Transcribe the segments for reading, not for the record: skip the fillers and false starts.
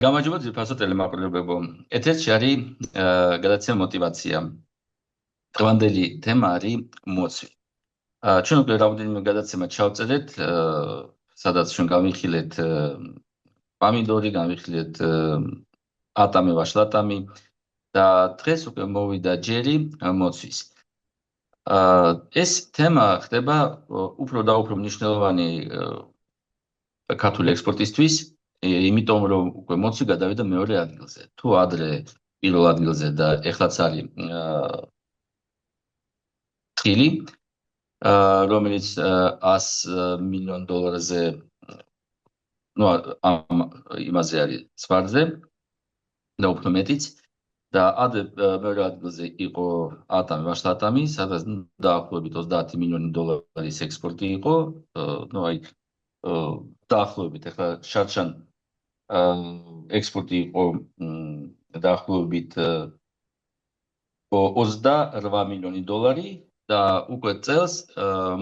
გამარჯობა ძირფასო ტელემაყურებლებო. ეთერში არის გადაცემა мотивация. დღევანდელი თემა არის მოცვი. ჩვენ უკვე რამდენიმე გადაცემა ჩავწერეთ, სადაც ჩვენ გავიხილეთ პამიდორი, გავიხილეთ ატამი, ვაშლატამი და დღეს უკვე მოვიდა ჯერი მოცვის. ეს თემა ხდება უფრო და უფრო მნიშვნელოვანი ქართული ექსპორტისთვის. იმიტომ რომ უკვე მოცვი გადავიდა მეორე ადგილზე. თუ ადრე პირველ ადგილზე და ეხლაც არის თხილი, რომელიც $100 მილიონ ნუ იმაზე არის სვარზე და უფრო მეტიც და ადრე მეორე ადგილზე იყო ატამი, ვაშლატამი, სადაც დაახლოებით $30 მილიონი ექსპორტი იყო, ნუ აი დაახლოებით ახლა შარშან ექსპორტი იყო დაახლოებით $28 მილიონი და უკვე წელს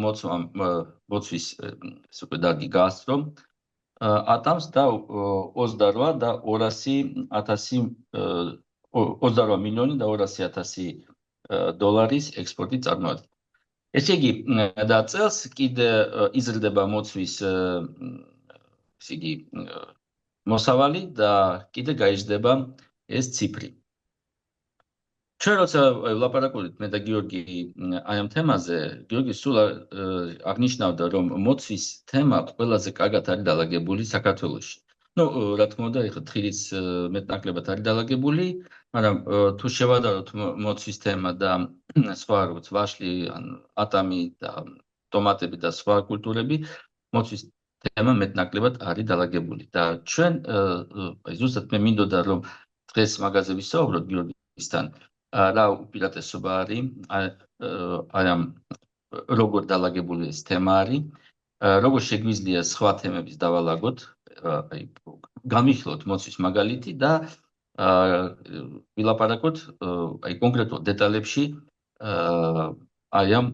მოცვის ეს უკვე დარგი გაასწრო ატამს და 28 და 28 მილიონი და $200,000 ექსპორტი წარმოადგენს. ესე იგი და წელს კიდე იზრდება მოცვის ესე იგი მოსავალი და კიდე გაიზრდება ეს ციფრი. ჩვენ როცა ვლაპარაკობთ მე და გიორგი აი ამ თემაზე, გიორგი სულ აღნიშნავდა რომ მოცვის თემა ყველაზე კარგად არის დალაგებული საქართველოში. ნუ რა თქმა უნდა, ეხლა თხილის მეტნაკლებად არის დალაგებული, მაგრამ თუ შევადაროთ მოცვის თემა და სხვა როგორც ვაშლი, ატამი და ტომატები და სხვა კულტურები, მოცვის თემა მეტნაკლებად არის დალაგებული და ჩვენ ზუსტად მე მინდოდა რომ დღეს მაგაზე ვისაუბროთ გიორგისთან, რა უპირატესობა არის აი ამ როგორ დალაგებული ეს თემა არის, როგორ შეგვიძლია სხვა თემების დავალაგოთ, აი გამიხილოთ მოცვის მაგალითი და ვილაპარაკოთ აი კონკრეტულ დეტალებში აი ამ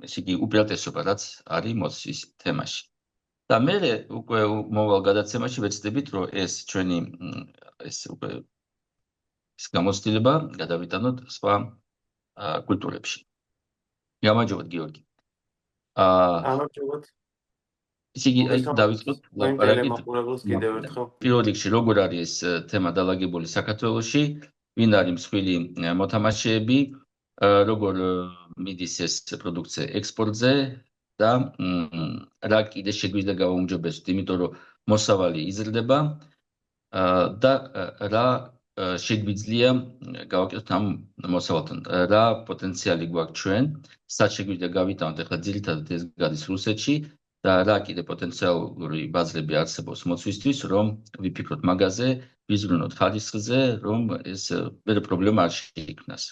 ესე იგი უპირატესობა რაც არის მოცვის თემაში. და მე უკვე მოვალ გადაცემაში ვეცდებით რომ ეს ჩვენი ეს უკვე ეს გამოცდილება გადავიტანოთ სხვა კულტურებში. გამარჯობათ გიორგი. გამარჯობათ. ისე იგი დავიწყოთ ლაპარაკით. პირველ რიგში როგორ არის ეს თემა დალაგებული საქართველოში, ვინ არის მსხვილი მოთამაშეები, როგორ მიდის ეს პროდუქცია ექსპორტზე და რა კიდე შეგვიძლია გავაუმჯობესოთ, იმიტომ რომ მოსავალი იზრდება და რა შეგვიძლია გავაკეთოთ ამ მოსავალთან, რა პოტენციალი გვაქვს ჩვენ, სად შეგვიძლია გავიტანოთ, ახლა ძირითადად ეს გადის რუსეთში და რა კიდე პოტენციალური ბაზრები არსებობს მოცვისთვის, რომ ვიფიქროთ მაგაზე, ვიზრუნოთ ხარისხზე, რომ ეს ვერ პრობლემა არ შეიქმნას.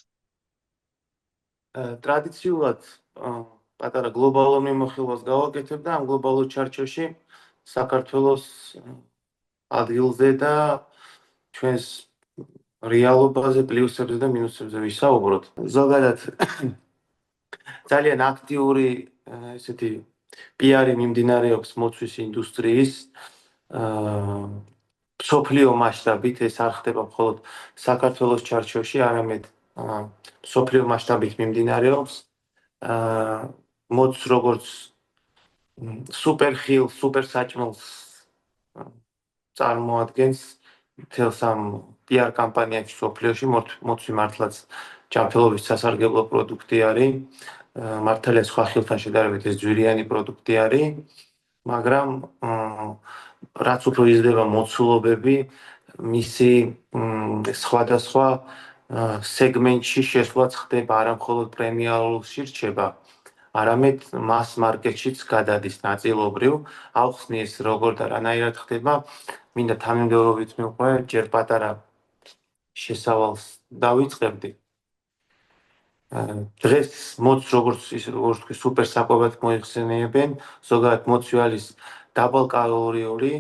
ტრადიციულად პატარა გლობალურ მიმოხილვას გავაკეთებ და ამ გლობალურ ჩარჩოში საქართველოს ადგილზე და ჩვენს რეალობაზე, პლუსებზე და მინუსებზე ვისაუბროთ. ზოგადად ძალიან აქტიური ესეთი პიარი მიმდინარეობს მოცვის ინდუსტრიის მსოფლიო მასშტაბით, ეს არ ხდება მხოლოდ საქართველოს ჩარჩოში, არამედ მსოფლიო მასშტაბით მიმდინარეობს. მოცვს როგორც სუპერხილ, სუპერსაჭმელს წარმოადგენს მთელს ამ პიარ კამპანიაში მსოფლიოში. მოცვი მართლაც ჯანმრთელობის სასარგებლო პროდუქტი არის. მართალია სხვა ხილთან შედარებით ეს ძვირიანი პროდუქტი არის, მაგრამ რაც უფრო იზრდება მოცულობები, მისი სხვადასხვა სეგმენტში შესვლაც ხდება, არა მხოლოდ პრემიალურში რჩება, არამედ მას მარკეტშიც გადადის ნაწილობრივ. ავხსნი ეს როგორ და რანაირად ხდება, მინდა თანმიმდევრობით მივყვე, ჯერ პატარა შესავალს დავიწყებდი. დღეს მოცვს როგორც თქვი სუპერ საკვებად მოიხსენიებენ, ზოგადად მოცვი არის დაბალკალორიული,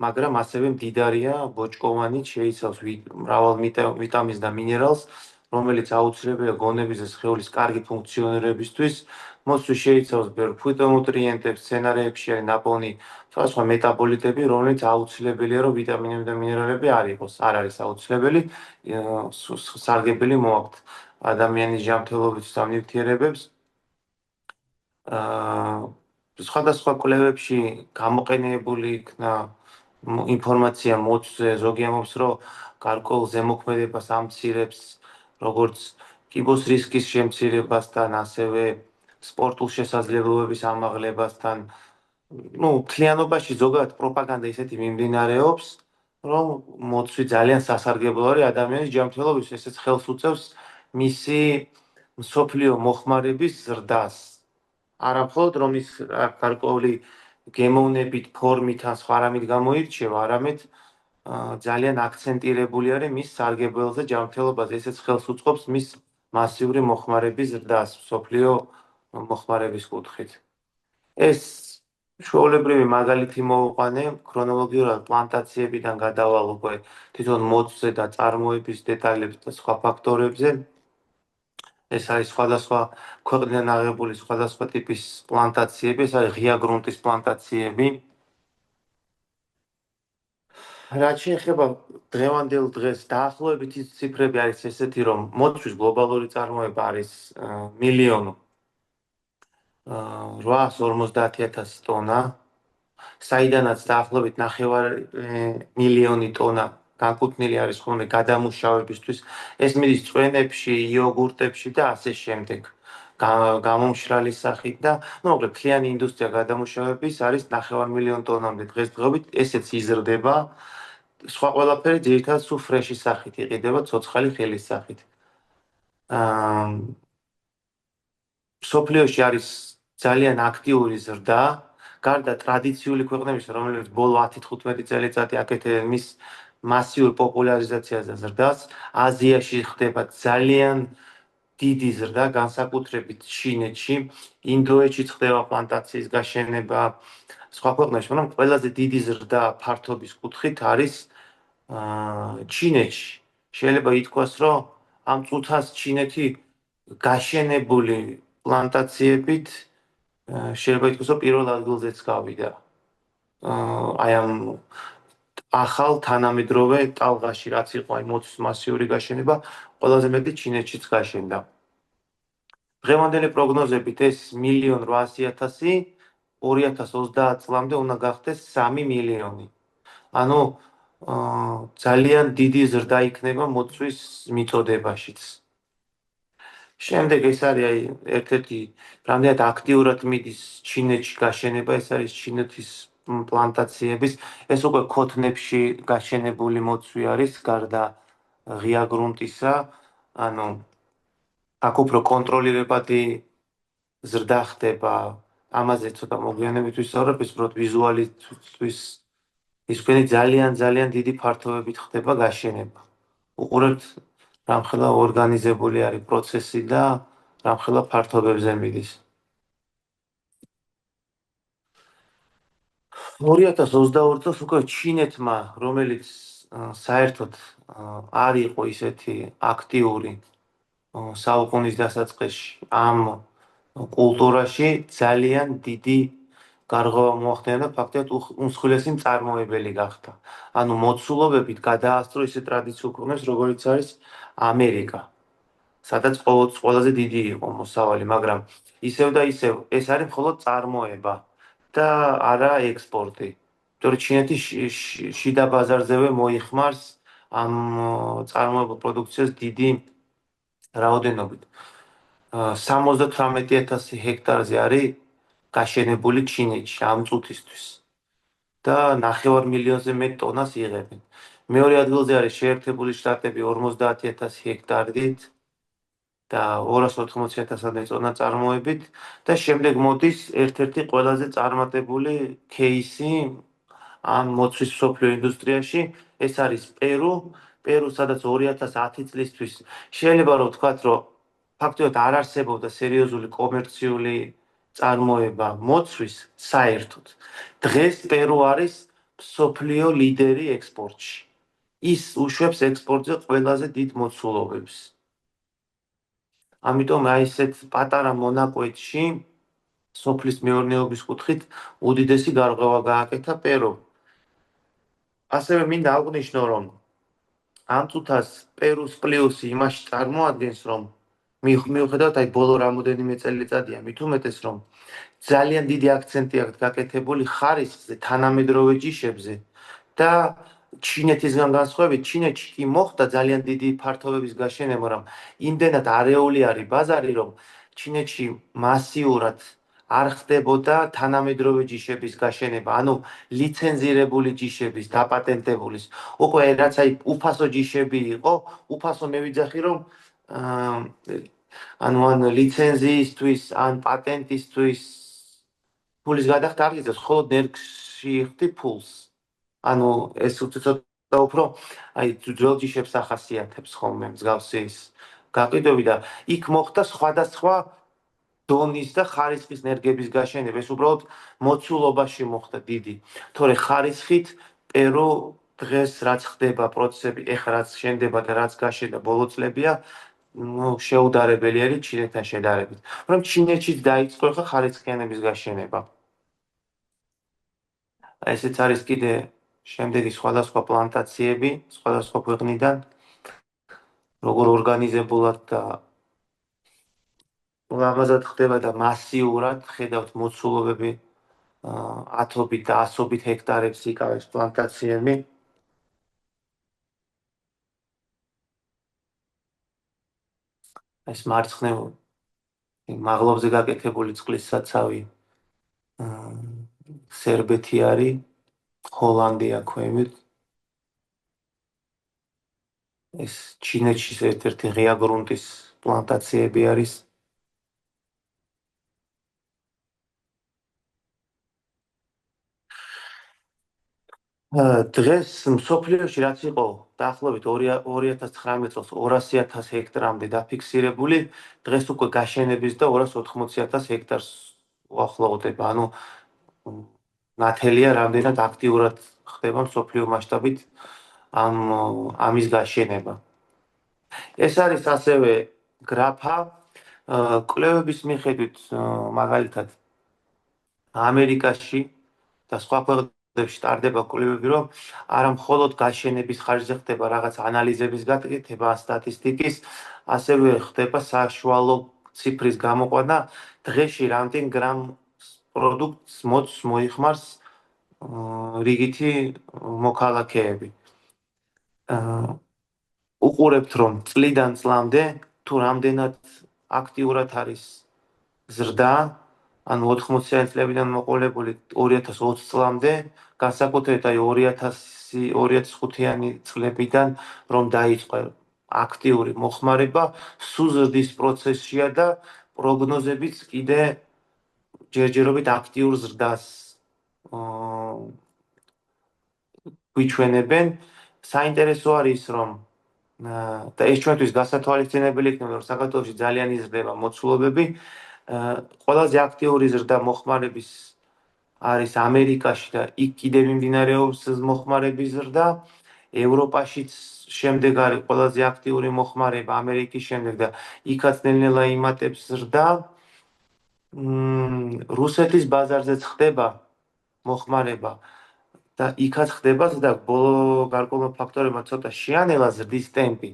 მაგრამ ასევე მდიდარია ბოჭკოვანით, შეიცავს მრავალ ვიტამინს და მინერალს, რომელიც აუცილებელია გონების და სხეულის კარგი ფუნქციონირებისთვის. მოცვი შეიცავს ბევრ ფიტონუტრიენტებს, სცენარეებში არის ნაპოვნი სხვადასხვა მეტაბოლიტები, რომელიც აუცილებელია, რომ ვიტამინები და მინერალები არ იყოს. არ არის აუცილებელი, სარგებელი მოაქვთ ადამიანის ჯანმრთელობის ნივთიერებებს. სხვადასხვა კვლევებში გამოყენებული იქნა ინფორმაცია მოცვზე, ზოგი ამბობს, რომ გარკვეულ ზემოქმედებას ამცირებს, როგორც კიბოს რისკის შემცირებასთან, ასევე სპორტულ შესაძლებლობების ამაღლებასთან. მთლიანობაში ზოგადად პროპაგანდა ისეთი მიმდინარეობს, რომ მოცვი ძალიან სასარგებლო არის ადამიანის ჯანმრთელობის, ესეც ხელს უწევს მისი მსოფლიო მოხმარების ზრდას. არა მხოლოდ რომ ის გარკვეული გემოვნებით, ფორმით ან სხვა რამით გამოირჩევა, არამედ ძალიან აქცენტირებული არის მის სარგებელზე ჯანმრთელობაზე, ესეც ხელს უწყობს მის მასიური მოხმარების ზრდას მსოფლიო მოხმარების კუთხით. ეს ჩვეულებრივი მაგალითი მოვუყანე, ქრონოლოგიურად პლანტაციებიდან გადავალ უკვე თვითონ მოცვზე და წარმოების დეტალებზე და სხვა ფაქტორებზე. ეს არის სხვადასხვა ქვეყნიდან აღებული სხვადასხვა ტიპის პლანტაციები, ეს არის ღია გრუნტის პლანტაციები. რაც შეეხება დღევანდელ დღეს, დაახლოებით ის ციფრები არის ესეთი, რომ მოცვის გლობალური წარმოება არის 1.850.000 ტონა, საიდანაც დაახლოებით 900.000 ტონა განკუთვნილი არის ხოლმე გადამუშავებისთვის. ეს მიდის წვენებში, იოგურტებში და ასე შემდეგ. გამომშრალის სახით და მოკლედ მთლიანი ინდუსტრია გადამუშავების არის 900.000 ტონამდე დღესდღეობით, ესეც იზრდება. სხვა ყველაფერი ძირითადად სულ ფრეშის სახით იყიდება, ცოცხალი ხელის სახით. მსოფლიოში არის ძალიან აქტიური ზრდა, გარდა ტრადიციული ქვეყნებისა, რომლებიც ბოლო 10-15 წელიწადი აკეთებენ მის მასიურ პოპულარიზაციას და ზრდას, აზიაში ხდება ძალიან დიდი ზრდა, განსაკუთრებით ჩინეთში, ინდოეთში ხდება პლანტაციის გაშენება, სხვა ქვეყნებში, მაგრამ ყველაზე დიდი ზრდა ფართობის კუთხით არის ჩინეთში. შეიძლება ითქვას, რომ ამ წუთას ჩინეთი გაშენებული პლანტაციებით შეიძლება ითქვას, რომ პირველ ადგილზეც გავიდა. აი ამ ახალ თანამედროვე ტალღაში, რაც იყო აი მოცვის მასიური გაშენება, ყველაზე მეტი ჩინეთშიც გაშენდა. დღევანდელი პროგნოზებით ეს 1.8 მილიონი 2030 წლამდე უნდა გახდეს 3 მილიონი. ანუ ძალიან დიდი ზრდა იქნება მოცვის მიწოდებაშიც. შემდეგ ეს არის აი ერთ-ერთი რამდენად აქტიურად მიდის ჩინეთში გაშენება, ეს არის ჩინეთის პლანტაციების, ეს უკვე ქოთნებში გაშენებული მოცვი არის, გარდა ღია გრუნტისა, ანუ აქ უფრო კონტროლირებადი ზრდა ხდება, ამაზე ცოტა მოგვიანებით ვისაუბრებ, ეს უბრალოდ ვიზუალისთვის ის თქვენი ძალიან დიდი ფართობებით ხდება გაშენება. უყურებთ რამხელა ორგანიზებული არის პროცესი და რამხელა ფართობებზე მიდის. 2022 წელს უკვე ჩინეთმა, რომელიც საერთოდ არ იყო ისეთი აქტიური საუკუნის დასაწყისში ამ კულტურაში, ძალიან დიდი გარღვევა მოახდინა და ფაქტობრივად უმსხვილესი მწარმოებელი გახდა. ანუ მოცულობებით გადაასწრო ისეთ ტრადიციულ ქვეყნებს, როგორიც არის ამერიკა, სადაც ყველაზე დიდი იყო მოსავალი, მაგრამ ისევ და ისევ ეს არის მხოლოდ წარმოება და არა ექსპორტი. იმიტომ რომ ჩინეთი შიდა ბაზარზევე მოიხმარს ამ წარმოებულ პროდუქციას დიდი რაოდენობით. 78,000 ჰექტარზე არის გაშენებული ჩინეთში ამ წუთისთვის და 9 მილიონზე მეტ ტონას იღებენ. მეორე ადგილზე არის შეერთებული შტატები 50,000 ჰექტარით და 280,000 ტონა წარმოებით და შემდეგ მოდის ერთ-ერთი ყველაზე წარმატებული кейსი ამ მოცვის მსოფლიო ინდუსტრიაში, ეს არის პერუ, სადაც 2010 წლისთვის შეიძლება რომ ვთქვათ, რომ ფაქტობრივად არ არსებობდა სერიოზული კომერციული წარმოება მოცვის საერთოდ. დღეს პერუ არის მსოფლიო ლიდერი ექსპორტში. ის უშვებს ექსპორტზე ყველაზე დიდ მოცულობებს. ამიტომ აი ესეთ პატარა მონაკვეთში სოფლის მეურნეობის კუთხით უდიდესი გარღვევა გააკეთა პერუ. ასევე მინდა აღვნიშნო, რომ ამ წუთას პერუს პლუსი იმაში წარმოადგენს, რომ მიუხედავად აი ბოლო რამოდენიმე წელიწადია მით უმეტეს, რომ ძალიან დიდი აქცენტი აქვს გაკეთებული ხარისხზე, თანამედროვე ჯიშებზე და ჩინეთისგან განსხვავებით, ჩინეთში კი მოხდა ძალიან დიდი ფართობების გაშენება, მაგრამ იმდენად არეული არის ბაზარი, რომ ჩინეთში მასიურად არ ხდებოდა თანამედროვე ჯიშების გაშენება, ანუ ლიცენზირებული ჯიშების, დაპატენტებულის. უკვე რაც აი უფასო ჯიშები იყო, უფასო მე ვიძახი, რომ ან ლიცენზიისთვის, ან პატენტისთვის ფულის გადახდა არ გიწევს, ხოლო ნერგში იხდი ფულს. ანუ ეს ცოტა უფრო აი ძველ ჯიშებს ახასიათებს ხოლმე მსგავსი ის გაყიდვები და იქ მოხდა სხვადასხვა დონის და ხარისხის ნერგების გაშენება. ეს უბრალოდ მოცულობაში მოხდა დიდი. თორე ხარისხით პერო დღეს რაც ხდება პროცესები, ეხლა რაც შენდება და რაც გაშენდა ბოლო წლებია, შეუდარებელი არის ჩინეთთან შედარებით. რომ ჩინეთშიც დაიწყო ხა ხარისხიანების გაშენება. ესეც არის კიდე შემდეგი სხვადასხვა პლანტაციები, სხვადასხვა ქვეყნიდან, როგორ ორგანიზებულად და ლამაზად ხდება და მასიურად ხედავთ მოცულობები ათობით და ასობით ჰექტარებს იკავებს პლანტაციები. ეს მარცხნივ მაღლობზე გაკეთებული წყლის საცავი სერბეთი არის, ჰოლანდია ქვევით. ეს ჩინეთში ერთ-ერთი ღია გრუნტის პლანტაციები არის. დღეს მსოფლიოში რაც იყო დაახლოებით 2019 წელს 200,000 ჰექტრამდე დაფიქსირებული, დღეს უკვე გაშენების და 280,000 ჰექტარს უახლოვდება. ანუ ნათელია რამდენად აქტიურად ხდება მსოფლიო მასშტაბით ამის გაშენება. ეს არის ასევე გრაფა კვლევების მიხედვით, მაგალითად ამერიკაში და სხვა ქვეყნებში ტარდება კვლევები, რომ არა მხოლოდ გაშენების ხარჯზე ხდება რაღაც ანალიზების გაკეთება, სტატისტიკის, ასევე ხდება საშუალო ციფრის გამოყვანა, დღეში რამდენ გრამ პროდუქტს მოიხმარს რიგითი მოქალაქეები. უყურებთ, რომ წლიდან წლამდე თუ რამდენად აქტიურად არის ზრდა, ანუ 80-იანი წლებიდან მოყოლებული 2020 წლამდე, განსაკუთრებით აი 2005-იანი წლებიდან რომ დაიწყო აქტიური მოხმარება, სულ ზრდის პროცესშია და პროგნოზებიც კიდე ჯერჯერობით აქტიურ ზრდას გვიჩვენებენ. საინტერესო არის, რომ და ეს ჩვენთვის გასათვალისწინებელი იქნება, რომ საქართველოში ძალიან იზრდება მოცულობები. ყველაზე აქტიური ზრდა მოხმარების არის ამერიკაში და იქ კიდევ მიმდინარეობს მოხმარების ზრდა. ევროპაშიც შემდეგ არის ყველაზე აქტიური მოხმარება ამერიკის შემდეგ და იქაც ნელ-ნელა იმატებს ზრდა. რუსეთის ბაზარზეც ხდება მოხმარება და იქაც ხდება ზრდა. ბოლო გარკვეულმა ფაქტორებმა ცოტა შეანელა ზრდის ტემპი,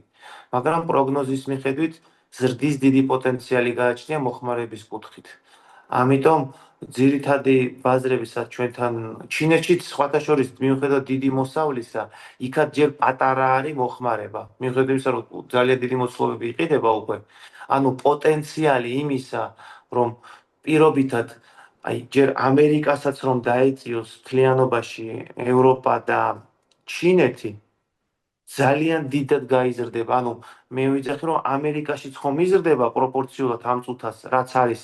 მაგრამ პროგნოზის მიხედვით ზრდის დიდი პოტენციალი გააჩნია მოხმარების კუთხით. ამიტომ ძირითადი ბაზრებისაც ჩვენთან ჩინეთშიც სხვათა შორის მიუხედავად დიდი მოსავლისა, იქაც ჯერ პატარა არის მოხმარება. მიუხედავად იმისა, რომ ძალიან დიდი მოცულობები იყიდება უკვე, ანუ პოტენციალი იმისა, რომ პირობითად აი ჯერ ამერიკასაც რომ დაეწიოს მთლიანობაში ევროპა და ჩინეთი ძალიან დიდად გაიზრდება. ანუ მე ვიძახი, რომ ამერიკაშიც ხომ იზრდება პროპორციულად ამ წუთას, რაც არის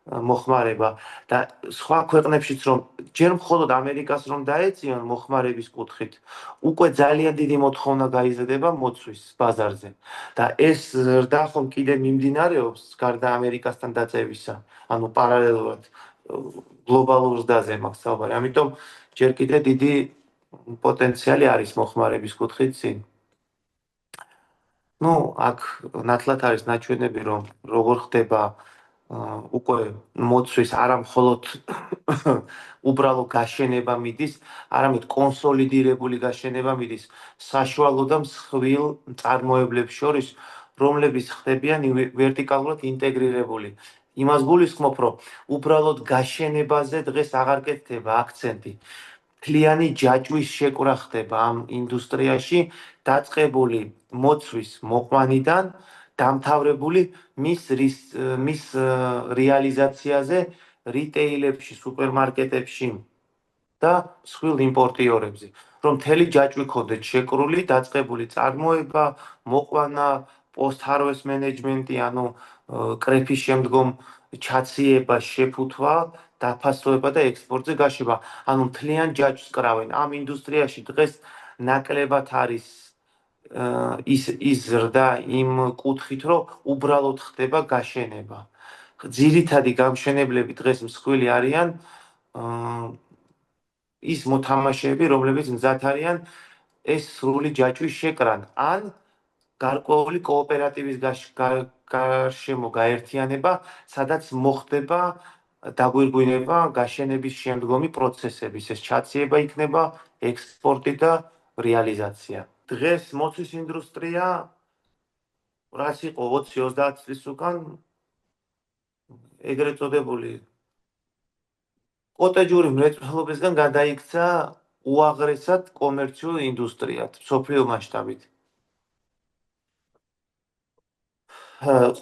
მოხმარება და სხვა ქვეყნებშიც რომ ჯერ მხოლოდ ამერიკას რომ დაეწიონ მოხმარების კუთხით, უკვე ძალიან დიდი მოთხოვნა გაიზრდება მოცვის ბაზარზე. და ეს ზრდა ხომ კიდე მიმდინარეობს გარდა ამერიკასთან დაწევისა, ანუ პარალელურად გლობალურ ზრდაზე მაქვს საუბარი. ამიტომ ჯერ კიდე დიდი პოტენციალი არის მოხმარების კუთხით წინ. აქ ნათლად არის ნაჩვენები, რომ როგორ ხდება უკვე მოცვის არა მხოლოდ უბრალო გაშენება მიდის, არამედ კონსოლიდირებული გაშენება მიდის საშუალო და მსხვილ წარმოებლებს შორის, რომლებიც ხდებიან ვერტიკალურად ინტეგრირებული. იმას გულისხმობ, რომ უბრალოდ გაშენებაზე დღეს აღარ კეთდება აქცენტი. მთლიანი ჯაჭვის შეკვრა ხდება ამ ინდუსტრიაში, დაწყებული მოცვის მოყვანიდან, დამთავრებული მის რეალიზაციაზე რიტეილებში, სუპერმარკეტებში და მსხვილ იმპორტიორებზე. რომ მთელი ჯაჭვი ქონდეთ შეკრული, დაწყებული წარმოება, მოყვანა, post-harvest management-ი, ანუ კრეფის შემდგომ ჩაციება, შეფუთვა, დაფასება და ექსპორტზე გაშება. ანუ მთლიან ჯაჭვს კრავენ. ამ ინდუსტრიაში დღეს ნაკლებად არის ის ზრდა იმ კუთხით, რომ უბრალოდ ხდება გაშენება. ძირითადი გამშენებლები დღეს მსხვილი არიან ის მოთამაშეები, რომლებიც მზად არიან ეს სრული ჯაჭვის შეკრან, ან გარკვეული კოოპერატივის გარშემო გაერთიანება, სადაც მოხდება დაგვირგვინება გაშენების შემდგომი პროცესების, ეს ჩაციება იქნება, ექსპორტი და რეალიზაცია. დღეს მოცვის ინდუსტრია რაც იყო 20-30 წლის უკან ეგრეთ წოდებული კოტეჯური მრეწველობისგან გადაიქცა უაღრესად კომერციულ ინდუსტრიად, მსოფლიო მასშტაბით.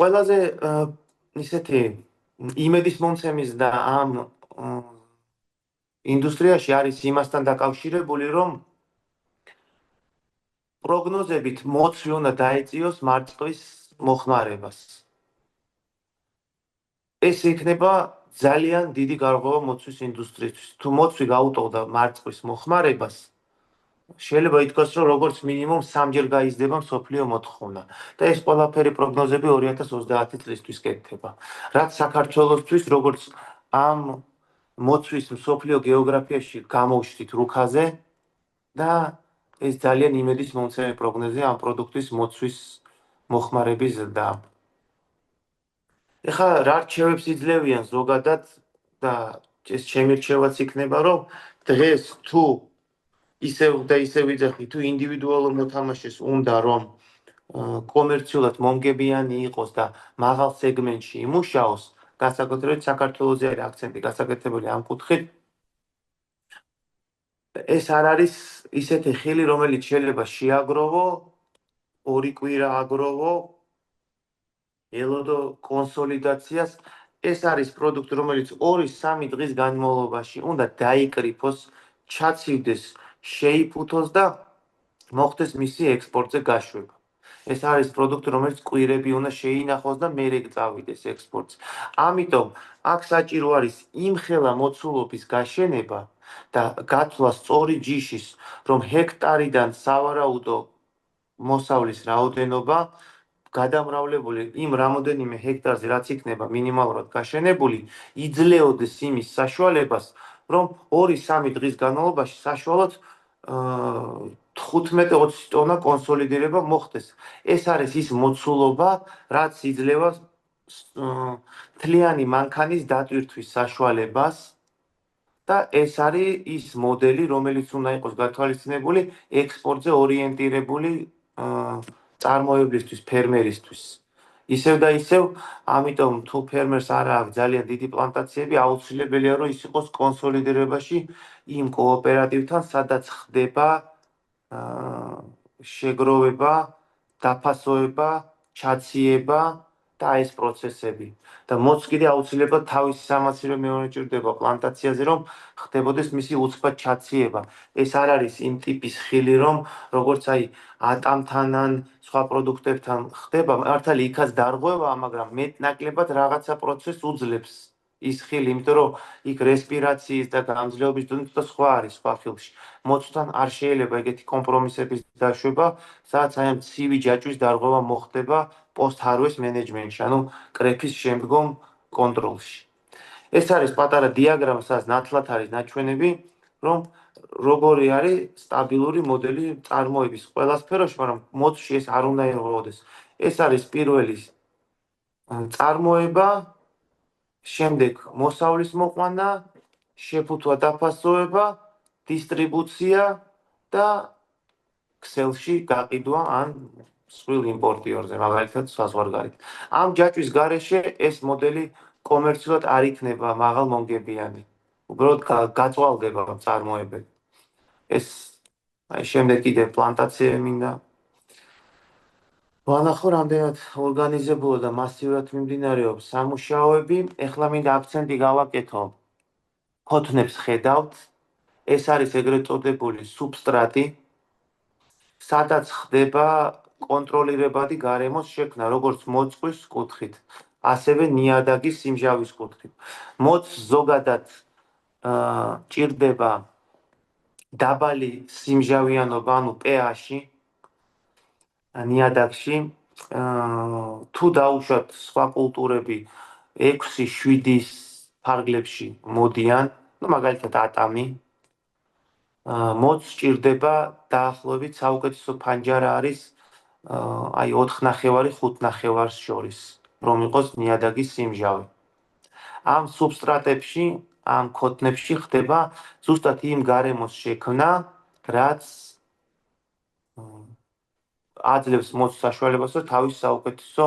ყველაზე ისეთი იმედის მომცემის და ამ ინდუსტრიაში არის იმასთან დაკავშირებული, რომ პროგნოზებით მოცვი უნდა დაეწიოს მარწყვის მოხმარებას. ეს იქნება ძალიან დიდი გარღვევა მოცვის ინდუსტრიისთვის. თუ მოცვი გაუტოვდა მარწყვის მოხმარებას, შეიძლება ითქვას, რომ როგორც მინიმუმ 3-ჯერ გაიზრდება მსოფლიო მოთხოვნა და ეს ყველაფერი პროგნოზები 2030 წლისთვის კეთდება. რაც საქართველოსთვის, როგორც ამ მოცვის მსოფლიო გეოგრაფიაში გამოვშთით რუქაზე და ეს ძალიან იმედის მომცემი პროგნოზია ამ პროდუქტის მოცვის მოხმარების ზრდა. ეხლა რა რჩევებს იძლევიან ზოგადად და ეს ჩემი რჩევაც იქნება, რომ დღეს თუ ისევ ვიძახი, თუ ინდივიდუალურ მოთამაშეს უნდა რომ კომერციულად მომგებიანი იყოს და მაღალ სეგმენტში იმუშაოს, განსაკუთრებით საქართველოზე არის აქცენტი გასაკეთებელი ამ კუთხით. ეს არ არის ისეთი ხილი, რომელიც შეიძლება შეაგროვო, 2 კვირა აგროვო, ელოდო კონსოლიდაციას. ეს არის პროდუქტი, რომელიც 2-3 დღის განმავლობაში უნდა დაიკრიფოს, ჩაცივდეს, შეიფუთოს და მოხდეს მისი ექსპორტზე გაშვება. ეს არის პროდუქტი, რომელიც კვირები უნდა შეინახოს და მერე წავიდეს ექსპორტზე. ამიტომ აქ საჭირო არის იმხელა მოცულობის გაშენება და გათვლა სწორი ჯიშის, რომ ჰექტარიდან სავარაუდო მოსავლის რაოდენობა გადამრავლებული იმ რამოდენიმე ჰექტარზე, რაც იქნება მინიმალურად გაშენებული, იძლეოდეს იმის საშუალებას, რომ 2-3 დღის განმავლობაში საშუალოდ 15-20 ტონა კონსოლიდირება მოხდეს. ეს არის ის მოცულობა, რაც იძლევა მთლიანი მანქანის დატვირთვის საშუალებას და ეს არის ის მოდელი, რომელიც უნდა იყოს გათვალისწინებული ექსპორტზე ორიენტირებული წარმოებლისთვის, ფერმერისთვის. ისევ და ისევ, ამიტომ თუ ფერმერს არ აქვს ძალიან დიდი პლანტაციები, აუცილებელია რომ ის იყოს კონსოლიდირებაში იმ კოოპერატივთან, სადაც ხდება შეგროვება, დაფასოება, ჩაციება და ეს პროცესები. და მოც კიდე აუცილებლად თავისი სამაცილო მეურნეობა ჭირდება პლანტაციაზე, რომ ხდებოდეს მისი უცბად ჩაციება. ეს არ არის იმ ტიპის ხილი, რომ როგორც ატამთან ან სხვა პროდუქტებთან ხდება, მართალი იქაც დარღვევაა, მაგრამ მეტნაკლებად რაღაცა პროცესს უძლებს ის ხილი, იმიტომ რომ იქ რესპირაციის და გამძლეობის დონე ცოტა სხვა არის სხვა ხილში. მოცვთან არ შეიძლება ეგეთი კომპრომისების დაშვება, სადაც ამ ცივი ჯაჭვის დარღვევა მოხდება post-harvest management-ში, ანუ კრეფის შემდგომ კონტროლში. ეს არის პატარა დიაგრამა, სადაც ნათლად არის ნაჩვენები, რომ როგორი არის სტაბილური მოდელი წარმოების ყველა სფეროში, მაგრამ მოცვში ეს არ უნდა იყოს. ეს არის პირველი წარმოება, შემდეგ მოსავლის მოყვანა, შეფუთვა დაფასოება, დისტრიბუცია და ქსელში გაყიდვა ან სრულ იმპორტიორზე, მაგალითად საზღვარგარეთ. ამ ჯაჭვის გარეშე ეს მოდელი კომერციულად არ იქნება მაღალმომგებიანი. უბრალოდ გაწვალდება წარმოებები. ეს შემდეგ კიდე პლანტაციები მინდა ვანახო, რამდენად ორგანიზებულად და მასიურად მიმდინარეობს სამუშაოები. ეხლა მინდა აქცენტი გავაკეთო. ქოთნებს ხედავთ, ეს არის ეგრეთ წოდებული სუბსტრატი, სადაც ხდება კონტროლირებადი გარემოს შექმნა, როგორც მოწყვის კუთხით, ასევე ნიადაგის სიმჟავის კუთხით. მოწს ზოგადად ჭირდება დაბალი სიმჟავიანობა, ანუ pH-ი ნიადაგში. თუ დაუშვათ სხვა კულტურები 6-7-ის ფარგლებში მოდიან, მაგალითად ატამი, მოწს ჭირდება დაახლოებით საუკეთესო ფანჯარა არის 4.5-5 შორის, რომ იყოს ნიადაგის სიმჟავე. ამ სუბსტრატებში, ამ ქოთნებში ხდება ზუსტად იმ გარემოს შექმნა, რაც აძლევს მოწს საშუალებას, რომ თავის საუკეთესო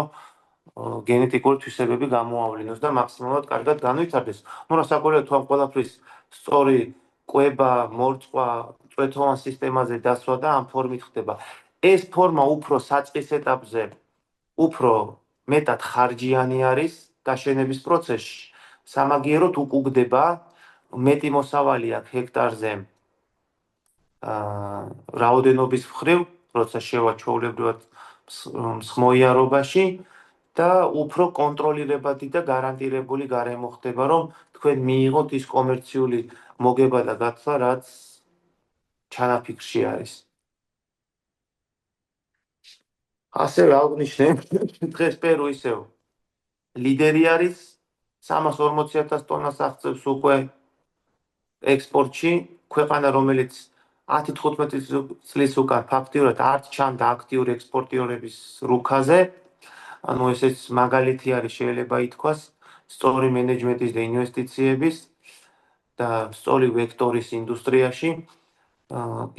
გენეტიკური თვისებები გამოავლინოს და მაქსიმალურად კარგად განვითარდეს. რასაკვირველია, თუ ამ ყველაფრის სწორი კვება, მორწყვა, წვეთოვან სისტემაზე დასვა და ამ ფორმით ხდება. ეს ფორმა უფრო საწყის ეტაპზე უფრო მეტად ხარჯიანი არის გაშენების პროცესში. სამაგიეროდ უკუგდება, მეტი მოსავალი აქვს ჰექტარზე რაოდენობის მხრივ, როცა შევა ჩვეულებრივად მსხმოიარობაში და უფრო კონტროლირებადი და გარანტირებული გარემო ხდება, რომ თქვენ მიიღოთ ის კომერციული მოგება და გაცვლა, რაც ჩანაფიქრში არის. ასევე აღნიშნე, დღეს პერუ ისევ ლიდერი არის, 340,000 ტონას აღწევს უკვე ექსპორტში, ქვეყანა რომელიც 10-15 წლის უკან ფაქტიურად არ ჩანდა აქტიური ექსპორტიორების რუქაზე. ანუ ესეც მაგალითი არის, შეიძლება ითქვას, სწორი მენეჯმენტის და ინვესტიციების და სწორი ვექტორის ინდუსტრიაში.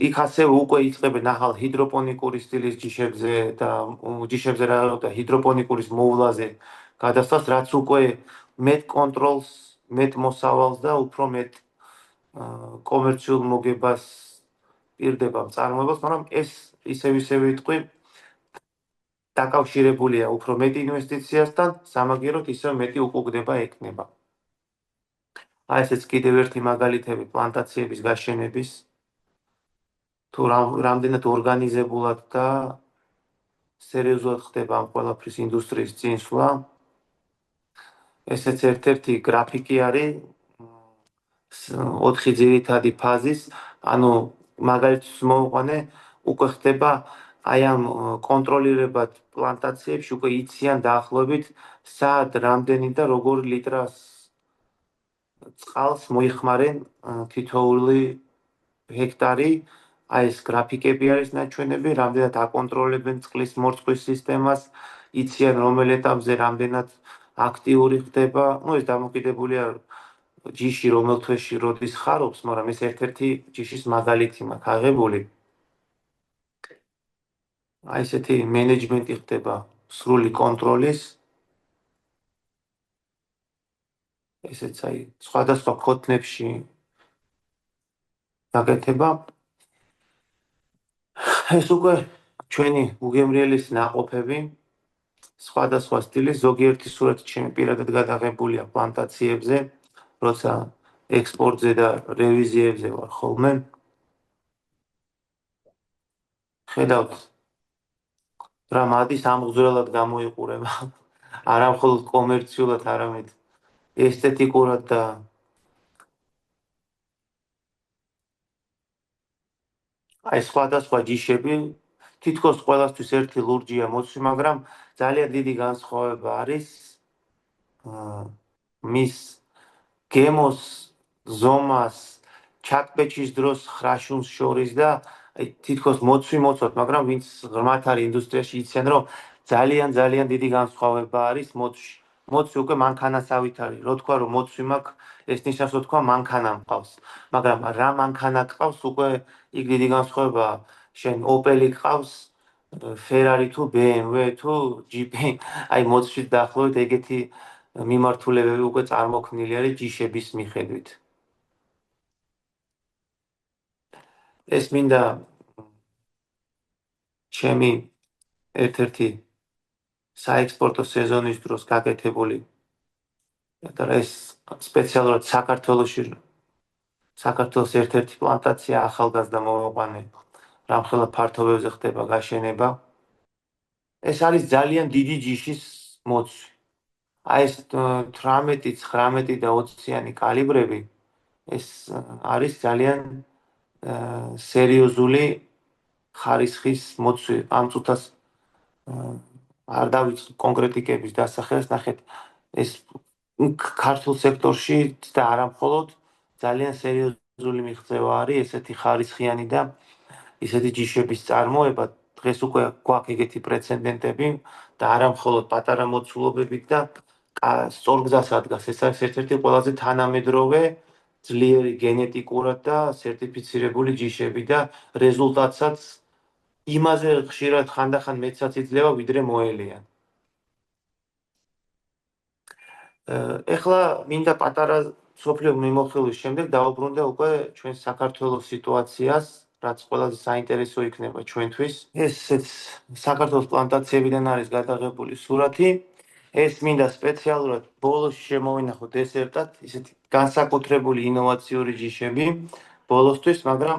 იქ ასევე უკვე იწყებენ ახალ ჰიდროპონიკური სტილის ჯიშებზე და ჰიდროპონიკურის მოვლაზე გადასვლას, რაც უკვე მეტ კონტროლს, მეტ მოსავალს და უფრო მეტ კომერციულ მოგებას პირდება წარმოებას, მაგრამ ეს ისევ იტყვი დაკავშირებულია უფრო მეტ ინვესტიციასთან, სამაგიეროდ ისევ მეტი უკუგდება ექნება. ესეც კიდევ ერთი მაგალითები პლანტაციების გაშენების, თუ რამდენად ორგანიზებულად და სერიოზულად ხდება ამ ყველაფრის ინდუსტრიის წინსვლა. ესეც ერთ-ერთი გრაფიკი არის 4 ძირითადი ფაზის, ანუ მაგალითს მოვყვანე, უკვე ხდება აი ამ კონტროლირებად პლანტაციებში უკვე იციან დაახლოებით სად, რამდენი და როგორ ლიტრას წყალს მოიხმარენ თითოეული ჰექტარი. აი ეს გრაფიკები არის ნაჩვენები, რამდენად აკონტროლებენ წყლის მორწყვის სისტემას, იციან რომელ ეტაპზე რამდენად აქტიური ხდება. ეს დამოკიდებულია ჯიში რომელ თვეში როდის ხარობს, მაგრამ ეს ერთ-ერთი ჯიშის მაგალითი მაქვს აღებული. აი ესეთი მენეჯმენტი ხდება სრული კონტროლის. ესეც აი სხვადასხვა ქოთნებში გაკეთება. ეს უკვე ჩვენი უგემრიელესი ნაყოფები, სხვადასხვა სტილის, ზოგიერთი სურათი ჩემი პირადად გადაღებულია პლანტაციებზე, როცა ექსპორტზე და რევიზიებზე ვარ ხოლმე. ხედავთ რა მადის ამღვრელად გამოიყურება, არა მხოლოდ კომერციულად, არამედ ესთეტიკურად და აი სხვადასხვა ჯიშები, თითქოს ყველასთვის ერთი ლურჯია მოცვი, მაგრამ ძალიან დიდი განსხვავება არის მის გემოს, ზომას, ჩაკბეჭის დროს ხრაშუნს შორის და თითქოს მოცვით, მაგრამ ვინც ღრმად არის ინდუსტრიაში იციან, რომ ძალიან დიდი განსხვავება არის მოცვში. მოცვი უკვე მანქანასავით არის. რო თქვა რომ მოცვი მაქვს, ეს ნიშნავს რომ თქვა მანქანა მყავს. მაგრამ რა მანქანა გყავს, უკვე იქ დიდი განსხვავებაა. შენ ოპელი გყავს, ფერარი თუ BMW თუ ჯიპი, აი მოცვით დაახლოებით ეგეთი მიმართულებები უკვე წარმოქმნილი არის ჯიშების მიხედვით. ეს მინდა ჩემი ერთ-ერთი საექსპორტო სეზონის დროს გაკეთებული და ეს სპეციალურად საქართველოს ერთ-ერთი პლანტაცია ახალგაზრდა მოვიყვანე, რამხელა ფართობებზე ხდება გაშენება. ეს არის ძალიან დიდი ჯიშის მოცვი. აი ეს 18, 19 და 20-იანი კალიბრები ეს არის ძალიან სერიოზული ხარისხის მოცვი. ამ წუთას არ დავიწყე კონკრეტიკების დასახელს, ნახეთ, ეს ქართულ სექტორში და არა მხოლოდ ძალიან სერიოზული მიღწევა არის ესეთი ხარისხიანი და ისეთი ჯიშების წარმოება. დღეს უკვე გვაქვს ეგეთი პრეცედენტები და არა მხოლოდ პატარა მოცულობებით და სწორგზას ადგას. ეს არის ერთ-ერთი ყველაზე თანამედროვე ძლიერი გენეტიკურად და სერტიფიცირებული ჯიშები და რეზულტატსაც იმაზე ხშირად ხანდახან მეცაც იძლევა, ვიდრე მოელიან. ეხლა მინდა პატარა სოფლიო მიმოხილვის შემდეგ დავუბრუნდე უკვე ჩვენ საქართველოს სიტუაციას, რაც ყველაზე საინტერესო იქნება ჩვენთვის. ესეც საქართველოს პლანტაციებიდან არის გადაღებული სურათი. ეს მინდა სპეციალურად ბოლოს შემოვინახოთ ეს ერთად, ისეთი განსაკუთრებული ინოვაციური ჯიშები ბოლოსთვის, მაგრამ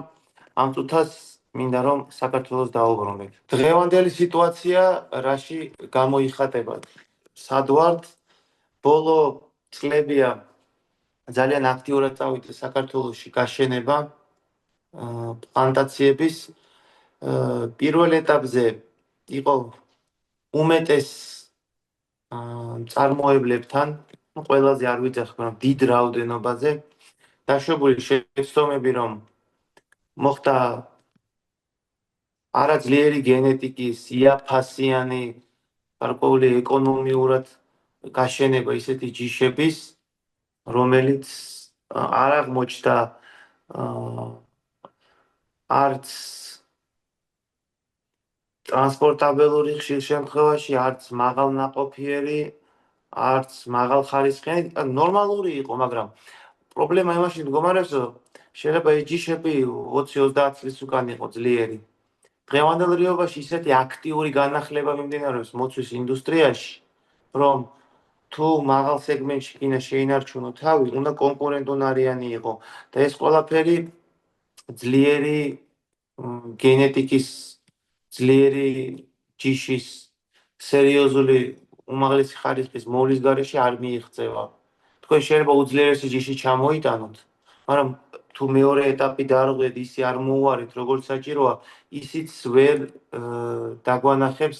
ამ წუთას მინდა რომ საქართველოს დავუბრუნდეთ. დღევანდელი სიტუაცია რაში გამოიხატება? სად ვართ? ბოლო წლებია ძალიან აქტიურად წავიდა საქართველოში გაშენება პლანტაციების. პირველ ეტაპზე იყო უმეტეს წარმოებლებთან, ყველაზე არ ვიცახ, მაგრამ დიდ რაოდენობაზე დაშვებული შეცდომები, რომ მოხდა არაძლიერი გენეტიკის, იაფასიანი, გარკვეული ეკონომიურად გაშენება ისეთი ჯიშების, რომელიც არ აღმოჩნდა არც ტრანსპორტაბელური ხშირ შემთხვევაში, არც მაღალნაყოფიერი, არც მაღალხარისხიანი, ნორმალური იყო, მაგრამ პრობლემა იმაში მდგომარეობს, რომ შეიძლება ეს ჯიშები 20-30 წლის უკან იყო ძლიერი. დღევანდელ რეობაში ისეთი აქტიური განახლება მიმდინარეობს მოცვის ინდუსტრიაში, რომ თუ მაღალ სეგმენტში კიდე შეინარჩუნო თავი, უნდა კონკურენტუნარიანი იყო და ეს ყველაფერი ძლიერი გენეტიკის, ძლიერი ჯიშის, სერიოზული უმაღლესი ხარისხის მოვლის გარეშე არ მიიღწევა. თქვენ შეიძლება უძლიერესი ჯიში ჩამოიტანოთ, მაგრამ თუ მეორე ეტაპი დაარღვიეთ, ისი არ მოუარით, როგორც საჭიროა, ისიც ვერ დაგვანახებს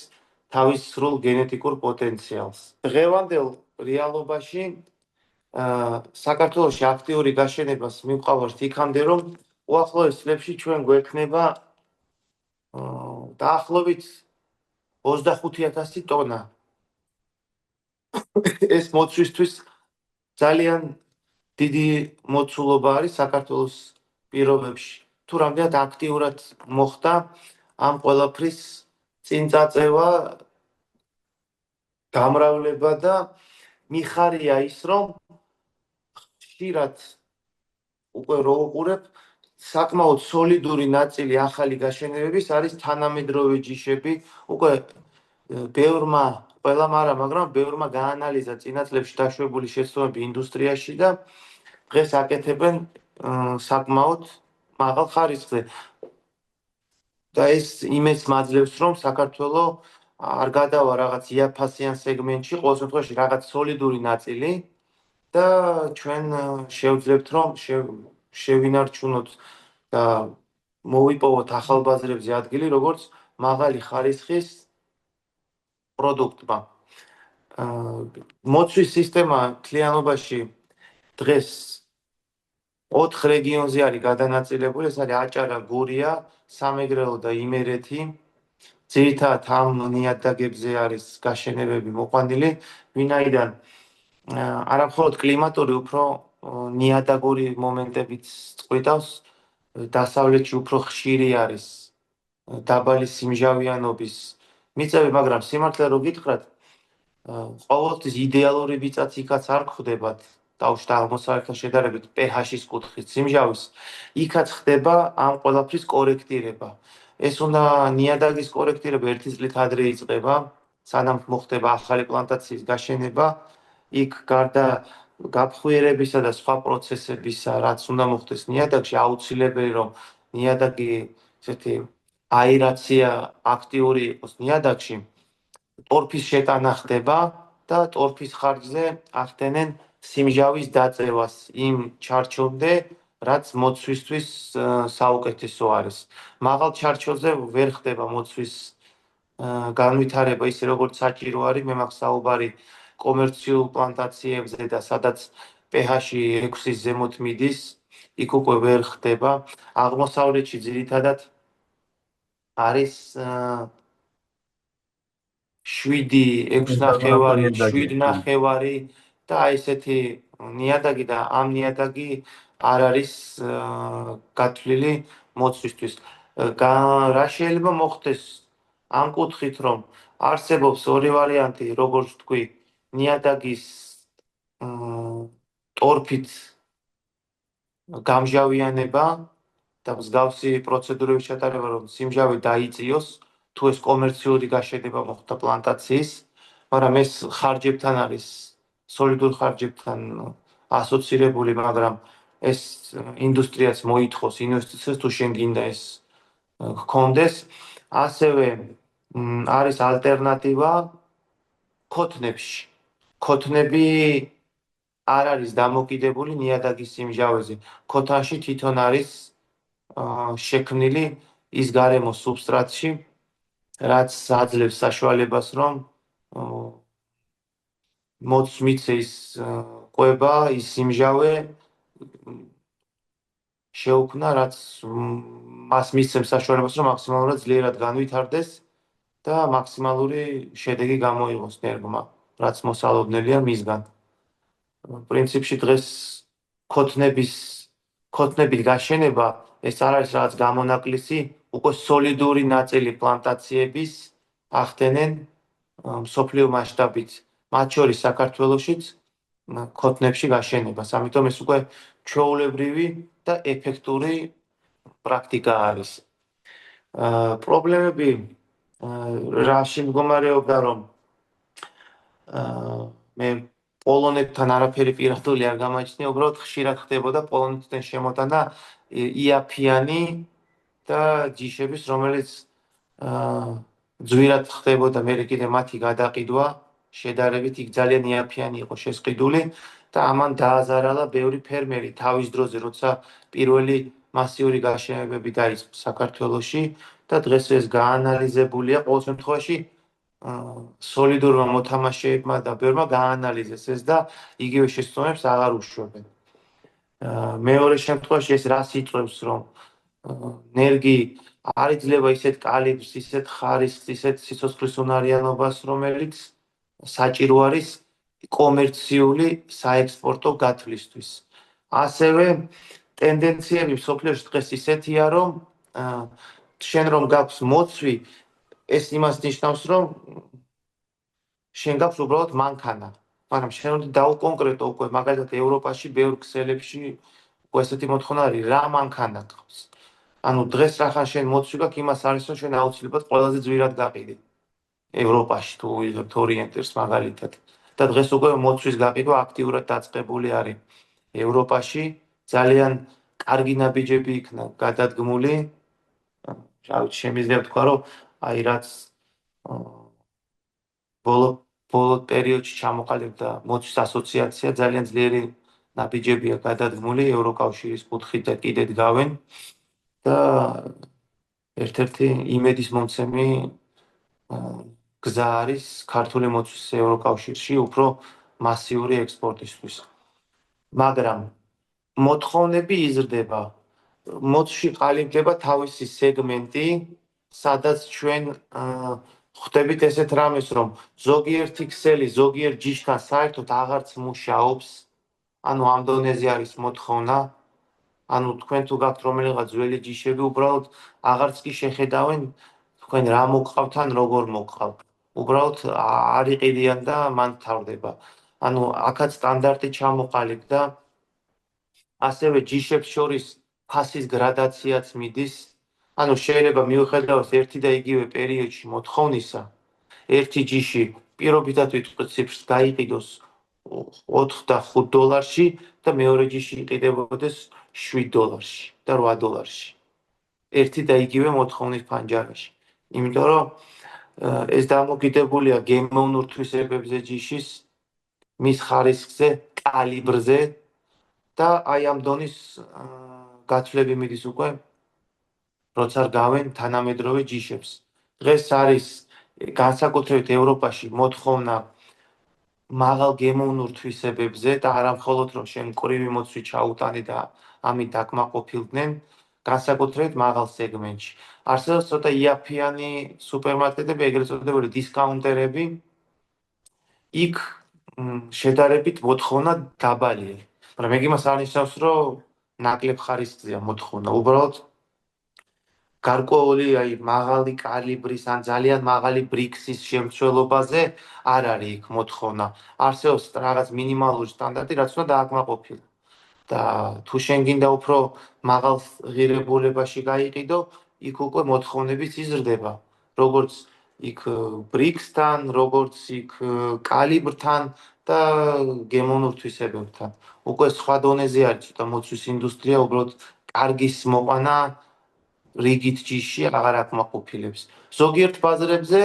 თავის სრულ გენეტიკურ პოტენციალს. დღევანდელ რეალობაში საქართველოში აქტიური გაშენებას მივყავართ იქამდე, რომ უახლოეს წლებში ჩვენ გვექნება დაახლოებით 25,000 ტონა. ეს მოცვისთვის ძალიან დიდი მოცულობა არის საქართველოს პირობებში. თუ რამდენად აქტიურად მოხდა ამ ყველაფრის წინ წაწევა, გამრავლება და მიხარია ის, რომ ხშირად უკვე რო უყურებ, საკმაოდ სოლიდური ნაწილი ახალი გაშენებების არის თანამედროვე ჯიშები, უკვე ბევრმა, ყველამ არა, მაგრამ ბევრმა გაანალიზა წინა წლებში დაშვებული შეცდომები ინდუსტრიაში და დღეს აკეთებენ საკმაოდ მაღალ ხარისხზე. და ეს იმას მაძლევს, რომ საქართველო არ გადავა რაღაც იაფასიან სეგმენტში, ყოველ შემთხვევაში რაღაც სოლიდური ნაწილი და ჩვენ შევძლებთ, რომ შევინარჩუნოთ და მოვიპოვოთ ახალბაზრებზე ადგილი, როგორც მაღალი ხარისხის პროდუქტმა. მოცვის სისტემა მთლიანობაში დღეს 4 რეგიონზე არის გადანაწილებული, ეს არის აჭარა, გურია, სამეგრელო და იმერეთი. ძირითადად ამ ნიადაგებზე არის გაშენებები მოყვანილი, ვინაიდან არა მხოლოდ კლიმატური, უფრო ნიადაგური მომენტებიც წყვიტავს, დასავლეთში უფრო ხშირი არის დაბალი სიმჟავიანობის მიწები, მაგრამ სიმართლე რო გითხრათ, ყოველთვის იდეალური მიწაც იქაც არ გვხვდებათ, თავში და აღმოსავლეთთან შედარებით pH-ის კუთხით სიმჟავის, იქაც ხდება ამ ყველაფრის კორექტირება. ეს უნდა ნიადაგის კორექტირება ერთი წლით ადრე იწყება, სანამ მოხდება ახალი პლანტაციის გაშენება, იქ გარდა გაფხვიერებისა და სხვა პროცესებისა, რაც უნდა მოხდეს ნიადაგში, აუცილებელი რომ ნიადაგი ესეთი აერაცია აქტიური იყოს ნიადაგში, ტორფის შეტანა ხდება და ტორფის ხარჯზე ახდენენ სიმჟავის დაწევას იმ ჩარჩომდე, რაც მოცვისთვის საუკეთესო არის. მაღალ ჩარჩოზე ვერ ხდება მოცვის განვითარება ისე როგორც საჭირო არის, მე მაქვს საუბარი კომერციულ პლანტაციებზე და სადაც pH-ი 6-ის ზემოთ მიდის, იქ უკვე ვერ ხდება. აღმოსავლეთში ძირითადად არის 7-6.5, 7.5 და აი ესეთი ნიადაგი და ამ ნიადაგი არ არის გათვლილი მოცვისთვის. რა შეიძლება მოხდეს ამ კუთხით, რომ არსებობს ორი ვარიანტი, როგორც თქვი, ნიადაგის ტორფით გამჟავიანება და მსგავსი პროცედურების ჩატარება, რომ სიმჟავე დაიწიოს, თუ ეს კომერციული გაშენება მოხდა პლანტაციის, მაგრამ ეს ხარჯებთან არის, სოლიდურ ხარჯებთან ასოცირებული, მაგრამ ეს ინდუსტრიაც მოითხოვს ინვესტიციას, თუ შენ გინდა ეს გქონდეს. ასევე არის ალტერნატივა ქოთნებში. ქოთნები არ არის დამოკიდებული ნიადაგის სიმჟავეზე. ქოთანში თვითონ არის შექმნილი ის გარემო სუბსტრატში, რაც აძლევს საშუალებას, რომ მიცეის ყვება, ის სიმჟავე შეუქმნა, რაც მას მისცემს საშუალებას, რომ მაქსიმალურად ძლიერად განვითარდეს და მაქსიმალური შედეგი გამოიღოს ნერგმა, რაც მოსალოდნელია მისგან. პრინციპში დღეს ქოთნების გაშენება ეს არ არის რაღაც გამონაკლისი, უკვე სოლიდური ნაწილი პლანტაციების ახდენენ მსოფლიო მასშტაბით, მათ შორის საქართველოშიც ქოთნებში გაშენებას. ამიტომ ეს უკვე ჩვეულებრივი და ეფექტური პრაქტიკა არის. პრობლემები რაში მდგომარეობდა, რომ მე პოლონეთთან არაფერი პირადული არ გამაჩნია, უბრალოდ ხშირად ხდებოდა პოლონეთთან შემოტანა იაფიანი და ჯიშების, რომელიც ძვირად ხდებოდა, მე კიდე მათი გადაყიდვა შედარებით იქ ძალიან იაფიანი იყო შესყიდული და ამან დააზარალა ბევრი ფერმერი თავის დროზე, როცა პირველი მასიური გაშენებები დაიწყო საქართველოში და დღეს ეს გაანალიზებულია ყოველ შემთხვევაში სოლიდურმა მოთამაშეებმა და ბევრმა გაანალიზეს ეს და იგივე შეცდომებს აღარ უშვებენ. მეორე შემთხვევაში ეს რას იწვევს, რომ ნერგი არ იძლევა ისეთ კალიბრს, ისეთ ხარისხს, ისეთ სიცოცხლის უნარიანობას, რომელიც საჭირო არის კომერციული საექსპორტო გათვლისთვის. ასევე ტენდენციები მსოფლიოში დღეს ისეთია, რომ შენ რომ გაქვს მოცვი, ეს იმას ნიშნავს, რომ შენ გაქვს უბრალოდ მანქანა, მაგრამ შენ უნდა დაუკონკრეტო უკვე, მაგალითად ევროპაში ბევრ ქსელებში უკვე ესეთი მოთხოვნა არის, რა მანქანა გყავს. ანუ დღეს რახან შენ მოცვი გაქვს, იმას არის, რომ შენ აუცილებლად ყველაზე ძვირად გაყიდე ევროპაში თუ იღებთ ორიენტირს მაგალითად. და დღეს უკვე მოცვის გაყიდვა აქტიურად დაწყებული არის ევროპაში, ძალიან კარგი ნაბიჯები იქნა გადადგმული. შემიძლია ვთქვა, რომ აი რაც ბოლო პერიოდში ჩამოყალიბდა მოცვის ასოციაცია, ძალიან ძლიერი ნაბიჯებია გადადგმული ევროკავშირის კუთხით და კიდე დგავენ და ერთ-ერთი იმედის მომცემი გზა არის ქართული მოცვის ევროკავშირში უფრო მასიური ექსპორტისთვის. მაგრამ მოთხოვნები იზრდება. მოდში ყალიბდება თავისი სეგმენტი, სადაც ჩვენ ხვდებით ესეთ რამეს, რომ ზოგიერთი ქსელი ზოგიერთ ჯიშთან საერთოდ აღარც მუშაობს, ანუ ამ დონეზე არის მოთხოვნა. ანუ თქვენ თუ გაქვთ რომელიღაც ძველი ჯიშები, უბრალოდ აღარც კი შეხედავენ თქვენ რა მოგყავთ ან როგორ მოგყავთ. უბრალოდ არ იყიდიან და მან თავდება. ანუ აქაც სტანდარტი ჩამოყალიბდა. ასევე ჯიშებს შორის ფასის გრადაციაც მიდის. ანუ შეიძლება მიუხედავად ერთი და იგივე პერიოდში მოთხოვნისა, ერთი ჯიში პირობითად ვიტყვით ციფრს გაიყიდოს $4 და $5 და მეორე ჯიში იყიდებოდეს $7 და $8. ერთი და იგივე მოთხოვნის ფანჯარაში. იმიტომ რომ ეს დამოკიდებულია გემოვნურ თვისებებზე ჯიშის, მის ხარისხზე, კალიბრზე და აი ამ დონის გაცვლები მიდის უკვე, როცა გავენ თანამედროვე ჯიშებს. დღეს არის განსაკუთრებით ევროპაში მოთხოვნა მაღალ გემოვნურ თვისებებზე და არა მხოლოდ რომ შემკრივი მოცვი ჩაუტანი და ამით დაკმაყოფილდნენ, განსაკუთრებით მაღალ სეგმენტში. არსებობს ცოტა იაფიანი სუპერმარკეტები, ეგრეთ წოდებული დისკაუნტერები. იქ შედარებით მოთხოვნა დაბალია. მაგრამ ეგ იმას არ ნიშნავს, რომ ნაკლებ ხარისხზეა მოთხოვნა. უბრალოდ გარკვეული აი მაღალი კალიბრის ან ძალიან მაღალი ბრიქსის შემცველობაზე არ არის იქ მოთხოვნა. არსებობს რაღაც მინიმალური სტანდარტი, რაც უნდა დააკმაყოფილო. და თუ შენ გინდა უფრო მაღალ ღირებულებაში გაიყიდო, იქ უკვე მოთხოვნებიც იზრდება. როგორც იქ ბრიქსთან, როგორც იქ კალიბრთან და გემოვნურ თვისებებთან. უკვე სხვა დონეზე არის ცოტა მოცვის ინდუსტრია, უბრალოდ კარგის მოყვანა რიგით ჯიში აღარ აკმაყოფილებს. ზოგიერთ ბაზრებზე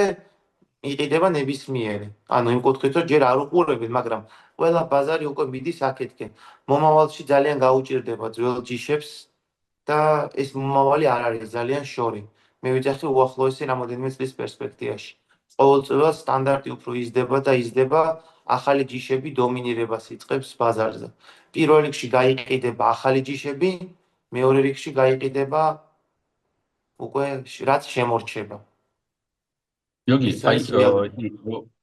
იყიდება ნებისმიერი. ანუ იმ კუთხით, რომ ჯერ არ უყურებენ, მაგრამ ყველა ბაზარი უკვე მიდის აქეთკენ. მომავალში ძალიან გაუჭირდება ძველ ჯიშებს და ეს მომავალი არ არის ძალიან შორი. მე ვიძახი უახლოესი რამოდენიმე წლის პერსპექტივაში. ყოველწლიურად სტანდარტი უფრო იზრდება და იზრდება, ახალი ჯიშები დომინირებას იწყებს ბაზარზე. პირველ რიგში გაიყიდება ახალი ჯიშები, მეორე რიგში გაიყიდება უკვე რაც შემორჩება. იოგი, ეს აი არის რეალური.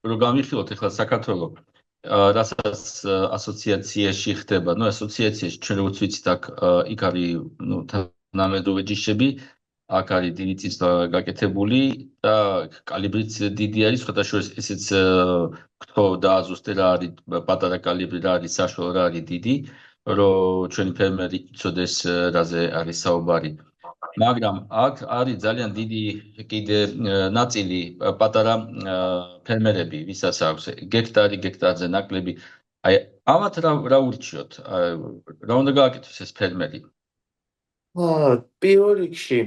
რო გამიხილოთ ახლა საქართველოს რასაც ასოციაციაში ხდება, ნუ ასოციაციაში ჩვენ როგორც ვიცით, იქ არის ნუ თანამედროვე ჯიშები, აქ არის დიდი წის გაკეთებული და კალიბრიც დიდი არის, სხვადასხვა ესეც გთხოვ დააზუსტე რა არის პატარა კალიბრი, რა არის საშუალო, რა არის დიდი, რომ ჩვენი ფერმერი იცოდეს რაზე არის საუბარი. მაგრამ აქ არის ძალიან დიდი კიდე ნაწილი პატარა ფერმერები, ვისაც აქვს გექტარზე ნაკლები. აი, ამათ რა ურჩიოთ? რა უნდა გააკეთოს ეს ფერმერი? პირველ რიგში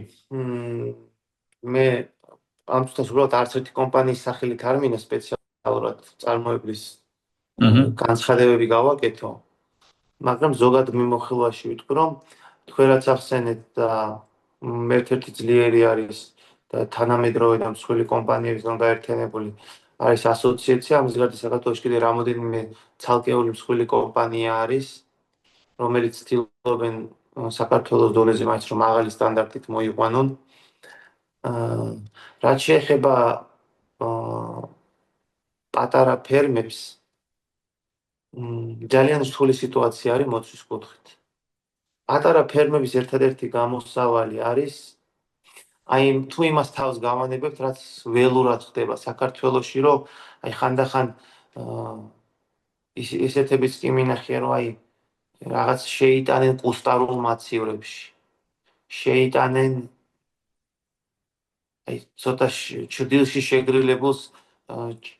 მე ამ თვითონ უბრალოდ არც ერთი კომპანიის სახელით არ მინდა სპეციალურად წარმოებლის განცხადებები გავაკეთო, მაგრამ ზოგად მიმოხილვაში ვიტყვი, რომ თქვენ რაც ახსენეთ და ერთ-ერთი ძლიერი არის და თანამედროვე და მსხვილი კომპანიებისგან გაერთიანებული არის ასოციაცია. ამის გარდა საქართველოში კიდე რამოდენიმე ცალკეული მსხვილი კომპანია არის, რომელიც ცდილობენ საქართველოს დონეზე მაინც რომ მაღალი სტანდარტით მოიყვანონ. რაც შეეხება პატარა ფერმებს, ძალიან რთული სიტუაცია არის მოცვის კუთხით. პატარა ფერმების ერთადერთი გამოსავალი არის აი თუ იმას თავს გავანებებთ, რაც ველურად ხდება საქართველოში, რომ აი ხანდახან ისეთებიც კი მინახია, რომ აი რაღაც შეიტანენ კუსტარულ მაცივრებში. შეიტანენ აი ცოტა ჩრდილში შეგრილებულს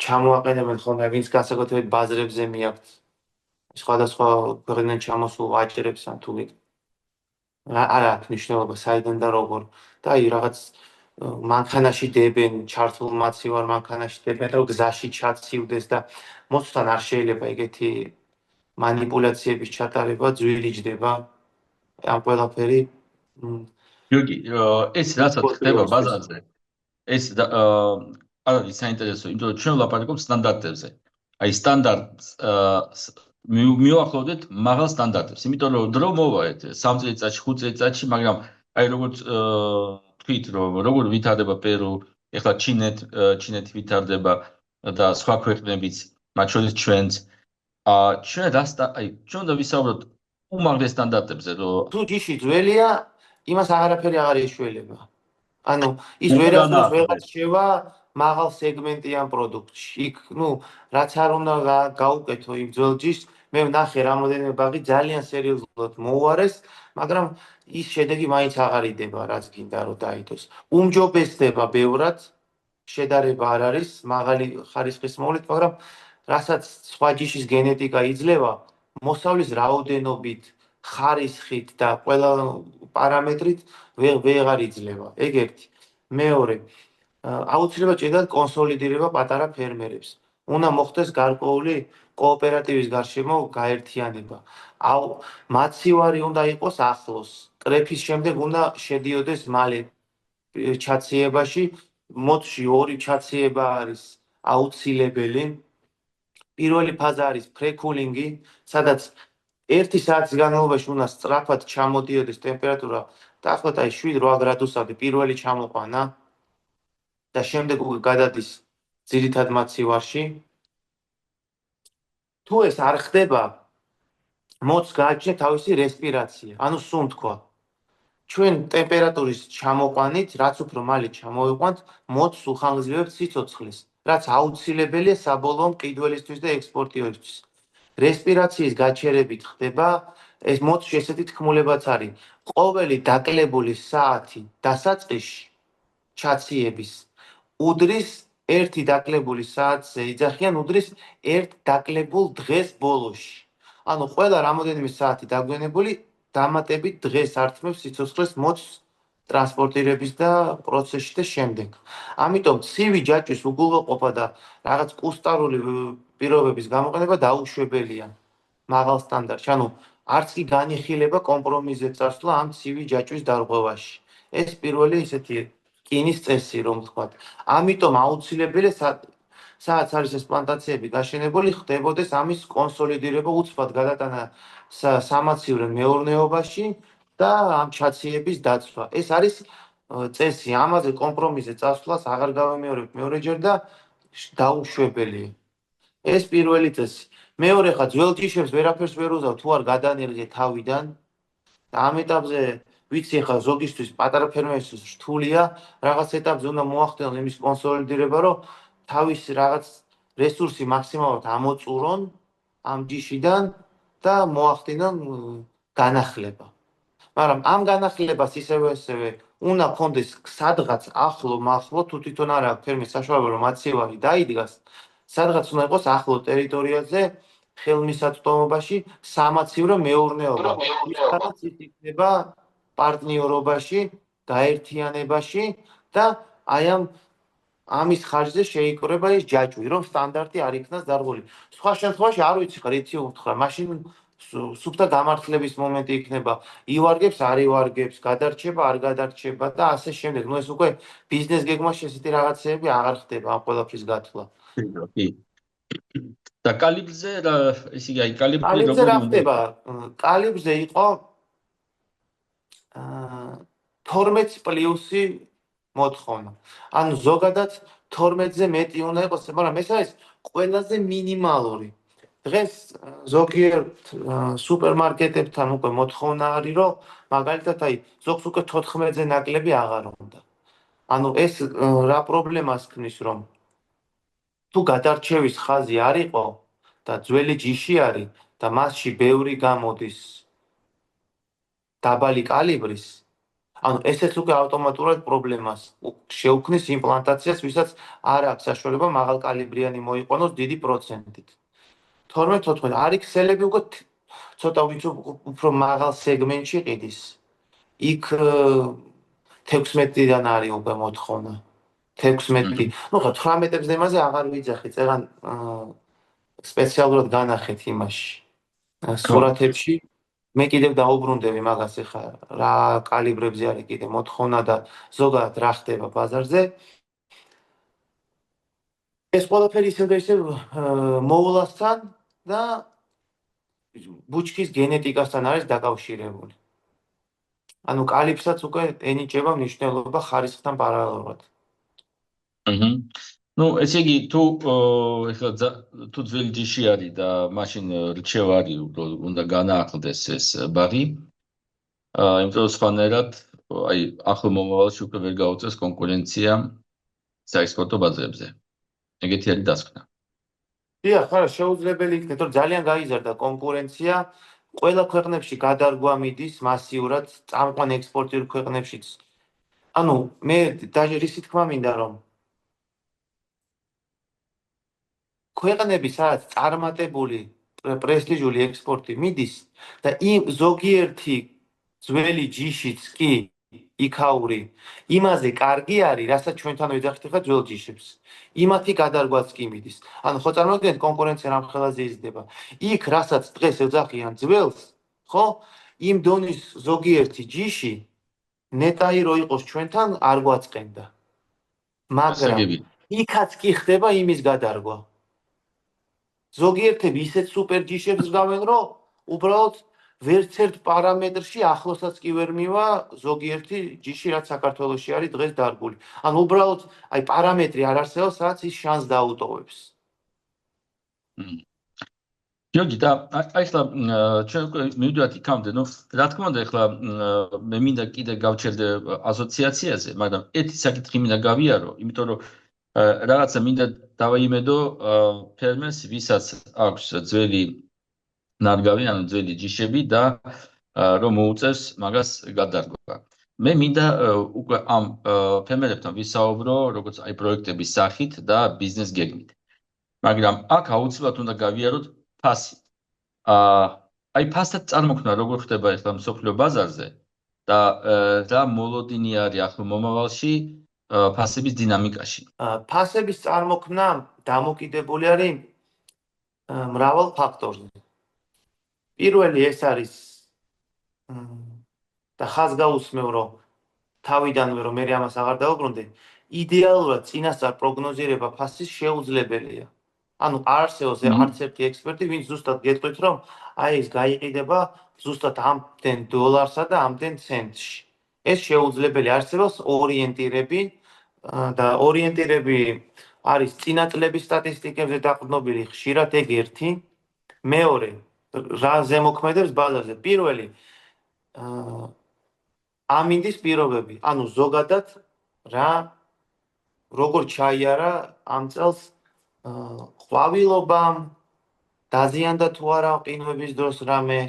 ჩამოაყენებენ ხოლმე, ვინც განსაკუთრებით ბაზრებზე მიაქვთ სხვადასხვა ქვეყნიდან ჩამოსულ ვაჭრებს ან თუ არ აქვს მნიშვნელობა საიდან და როგორ და აი რაღაც მანქანაში დებენ, ჩართულ მაცივარ მანქანაში დებენ, რომ გზაში ჩაცივდეს და მოცვთან არ შეიძლება ეგეთი манипуляციების ჩატარება, ძვირი ჯდება ამ ყველაფერი. იოგი, ეს რასაც ხდება ბაზარზე, ეს არის საინტერესო, იმიტომ რომ ჩვენ ვლაპარაკობთ სტანდარტებზე. აი სტანდარტს მივახლოვდეთ მაღალ სტანდარტებს, იმიტომ რომ დრო მოვაეთ 3 წელიწადში, 5 წელიწადში, მაგრამ აი როგორც თქვით, რომ როგორ ვითარდება პერუ, ეხლა ჩინეთი ვითარდება და სხვა ქვეყნებიც, მათ შორის ჩვენც. ჩვენ უნდა ვისაუბროთ უმაღლეს სტანდარტებზე, რომ თუ ჯიში ძველია, იმას აღარაფერი აღარ ეშველება. ანუ ის უნდა ვერასდროს განაახადოს. ვეღარ შევა მაღალ სეგმენტიან პროდუქტში. იქ, რაც არ უნდა გაუკეთო იმ ძველ ჯიშს, მე ვნახე რამოდენიმე ბაღი ძალიან სერიოზულად მოუარეს, მაგრამ ის შედეგი მაინც აღარ იდება, რაც გინდა რომ დაიდოს. უმჯობესდება ბევრად, შედარება არ არის მაღალი ხარისხის მოვლით, მაგრამ რასაც სხვა ჯიშის გენეტიკა იძლევა, მოსავლის რაოდენობით, ხარისხით და ყველა პარამეტრით ვეღარ იძლევა. ეგ ერთი. მეორე, აუცილებლად ჭირდება კონსოლიდირება პატარა ფერმერებს. უნდა მოხდეს გარკვეული კოოპერატივის გარშემო გაერთიანება. მაცივარი უნდა იყოს ახლოს. კრეფის შემდეგ უნდა შედიოდეს მალე ჩაციებაში. მოდში ორი ჩაციება არის აუცილებელი. პირველი ფაზა არის ფრეკულინგი, სადაც 1 საათის განმავლობაში უნდა სწრაფად ჩამოდიოდეს ტემპერატურა დაახლოებით 7-8 გრადუსამდე პირველი ჩამოყვანა და შემდეგ უკვე გადადის ძირითად მაცივარში. თუ ეს არ ხდება, მოდს გააჩნია თავისი რესპირაცია, ანუ სუნთქვა. ჩვენ ტემპერატურის ჩამოყვანით, რაც უფრო მალე ჩამოვიყვანთ, მოდს უხანგრძლივებთ სიცოცხლეს, რაც აუცილებელია საბოლოო მყიდველისთვის და ექსპორტიორისთვის. რესპირაციის გაჩერებით ხდება, ეს მოდში ესეთი თქმულებაც არის. ყოველი დაკლებული საათი დასაწყისში ჩაციების უდრის 1 დაკლებული საათზე იძახიან უდრის 1 დაკლებულ დღეს ბოლოში. ანუ ყველა რამოდენიმე საათი დაგვენებული დამატებით დღეს ართმევს სიცოცხლეს მოდს ტრანსპორტირების და პროცესში და შემდეგ. ამიტომ ცივი ჯაჭვის უგულვაყოფა და რაღაც კუსტარული პირობების გამოყენება დაუშვებელია მაღალ სტანდარტში. ანუ არც კი განიხილება კომპრომისზე წასვლა ამ ცივი ჯაჭვის დარღვევაში. ეს პირველი ისეთი რკინის წესი, რომ ვთქვათ. ამიტომ აუცილებელია სადაც არის ეს პლანტაციები გაშენებული, ხდებოდეს ამის კონსოლიდირება, უცბად გადატანა სამაცივრო მეურნეობაში და ამ ჩაციების დაცვა. ეს არის წესი, ამაზე კომპრომისზე წასვლას აღარ გავემეორებ მეორეჯერ და დაუშვებელია. ეს პირველი წესი. მეორე ხა ძველ ჯიშებს ვერაფერს ვერ უზავ თუ არ გადანერგე თავიდან. ამ ეტაპზე ვიცი ხა ზოგისთვის პატარა ფერმერისთვის რთულია, რაღაც ეტაპზე უნდა მოახდინონ იმის კონსოლიდირება, რომ თავის რაღაც რესურსი მაქსიმალურად ამოწურონ ამ ჯიშიდან და მოახდინონ განახლება. მაგრამ ამ განახლებას ისევე უნდა კონდეს სადღაც ახლო თუ თვითონ არ აქვს ფერმის საშუალება რომ მაცივარი დაიდგას, სადღაც უნდა იყოს ახლო ტერიტორიაზე ხელმისაწვდომობაში სამაცივრო მეურნეობა. სადაც ის იქნება პარტნიორობაში, გაერთიანებაში და აი ამის ხარჯზე შეიკრება ის ჯაჭვი, რომ სტანდარტი არ იქნას დარღვეული. სხვა შემთხვევაში არ ვიცი ხარ, იცი უთხრა, მაშინ სუფთა გამართლების მომენტი იქნება, ივარგებს, არ ივარგებს, გადარჩება, არ გადარჩება და ასე შემდეგ. ეს უკვე ბიზნეს გეგმაში ესეთი რაღაცეები აღარ ხდება ამ ყველაფრის გათვლა. კი. და კალიბრზე ესე იგი, კალიბრი კალიბრზე რა ხდება? კალიბრზე იყო 12 პლუსი მოთხოვნა. ანუ ზოგადად 12-ზე მეტი უნდა იყოს, მაგრამ ეს არის ყველაზე მინიმალური. დღეს ზოგიერთ სუპერმარკეტებთან უკვე მოთხოვნა არის, რომ მაგალითად ზოგს უკვე 14-ზე ნაკლები აღარ უნდა. ანუ ეს რა პრობლემას ქმნის, რომ თუ გადარჩევის ხაზი არ იყო და ძველი ჯიში არის და მასში ბევრი გამოდის დაბალი კალიბრის, ანუ ესეც უკვე ავტომატურად პრობლემას შეუქმნის იმ პლანტაციას, ვისაც არ აქვს საშუალება მაღალ კალიბრიანი მოიყვანოს დიდი პროცენტით. 12-14 არის ქსელები უკვე ცოტა უფრო მაღალ სეგმენტში ყიდის. იქ 16-დან არის უკვე მოთხოვნა. 16. ნუ ხა 18-ებს დემაზე აღარ ვიძახი, წეგან სპეციალურად განახეთ იმაში. სურათებში მე კიდევ დაუბრუნდები მაგას, ეხა რა კალიბრებზე არის კიდე მოთხოვნა და ზოგადად რა ხდება ბაზარზე. ეს ყველაფერი ისევ და ისევ მოვლასთან და ბუჩქის გენეტიკასთან არის დაკავშირებული. ანუ კალიფსაც უკვე ენიჭება მნიშვნელობა ხარისხთან პარალელურად. ნუ ესე იგი თუ ეხლა თუ ძველი ჯიში არის და მაშინ რჩევა არის უნდა განაახლდეს ეს ბაღი იმიტომ სხვანაირად აი ახლო მომავალში უკვე ვერ გაუწევს კონკურენცია საექსპორტო ბაზრებზე ეგეთი არის დასკვნა დიახ ხარა შეუძლებელი იქნება რომ ძალიან გაიზარდა კონკურენცია ყველა ქვეყნებში გადარგვა მიდის მასიურად წამყვან ექსპორტიულ ქვეყნებშიც ანუ მე დაჟე რისი თქმა მინდა რომ ქვეყნები სადაც წარმატებული პრესტიჟული ექსპორტი მიდის და იმ ზოგიერთი ძველი ჯიშიც კი იქაური იმაზე კარგი არის რასაც ჩვენთან ვეძახით ხა ძველ ჯიშებს იმათი გადარგვაც კი მიდის ანუ ხო წარმოგიდგენთ კონკურენცია რამ ხელაზე იზრდება იქ რასაც დღეს ეძახიან ძველს ხო იმ დონის ზოგიერთი ჯიში ნეტაი რო იყოს ჩვენთან არ გვაწყენდა მაგრამ იქაც კი ხდება იმის გადარგვა ზოგიერთები ისეთ სუპერ ჯიშებს გავენ რომ უბრალოდ ვერც ერთ პარამეტრში ახლოსაც კი ვერ მივა ზოგიერთი ჯიში რაც საქართველოში არის დღეს დარგული. ანუ უბრალოდ აი პარამეტრი არ არსებობს, რაც ის შანსს დაუტოვებს. გიორგი და აი ხლა ჩვენ უკვე მივიდივართ იქამდე, ნუ რა თქმა უნდა ხლა მე მინდა კიდე გავჩერდე ასოციაციაზე, მაგრამ ერთი საკითხი მინდა გავიარო, იმიტომ რომ რაღაცა მინდა დავაიმედო ფერმერს, ვისაც აქვს ძველი ნარგავი, ანუ ძველი ჯიშები და რომ მოუწევს მაგას გადარგვა. მე მინდა უკვე ამ ფერმერებთან ვისაუბრო, როგორც აი პროექტების სახით და ბიზნეს გეგმით. მაგრამ აქ აუცილებლად უნდა გავიაროთ ფასი. აი ფასად წარმოქმნა როგორ ხდება ახლა მსოფლიო ბაზარზე და რა მოლოდინი არის ახლო მომავალში ფასების დინამიკაში. ფასების წარმოქმნა დამოკიდებული არის მრავალ ფაქტორზე. პირველი ეს არის და ხაზს გაუსმევ რომ თავიდანვე რომ მე ამას აღარ დავუბრუნდე იდეალურად წინასწარ პროგნოზირება ფასის შეუძლებელია ანუ არსებობს არც ერთი ექსპერტი ვინც ზუსტად გეტყვით რომ აი ეს გაიყიდება ზუსტად ამდენ დოლარსა და ამდენ ცენტში ეს შეუძლებელი არსებობს ორიენტირები და ორიენტირები არის წინაწლების სტატისტიკებზე დაყრდნობილი ხშირად ეგ ერთი მეორე რა ზემოქმედებს ბაზარზე პირველი ამინდის პირობები ანუ ზოგადად რა როგორ ჩაიარა ამ წელს ყვავილობამ დაზიანდა თუ არა ყინვების დროს რამე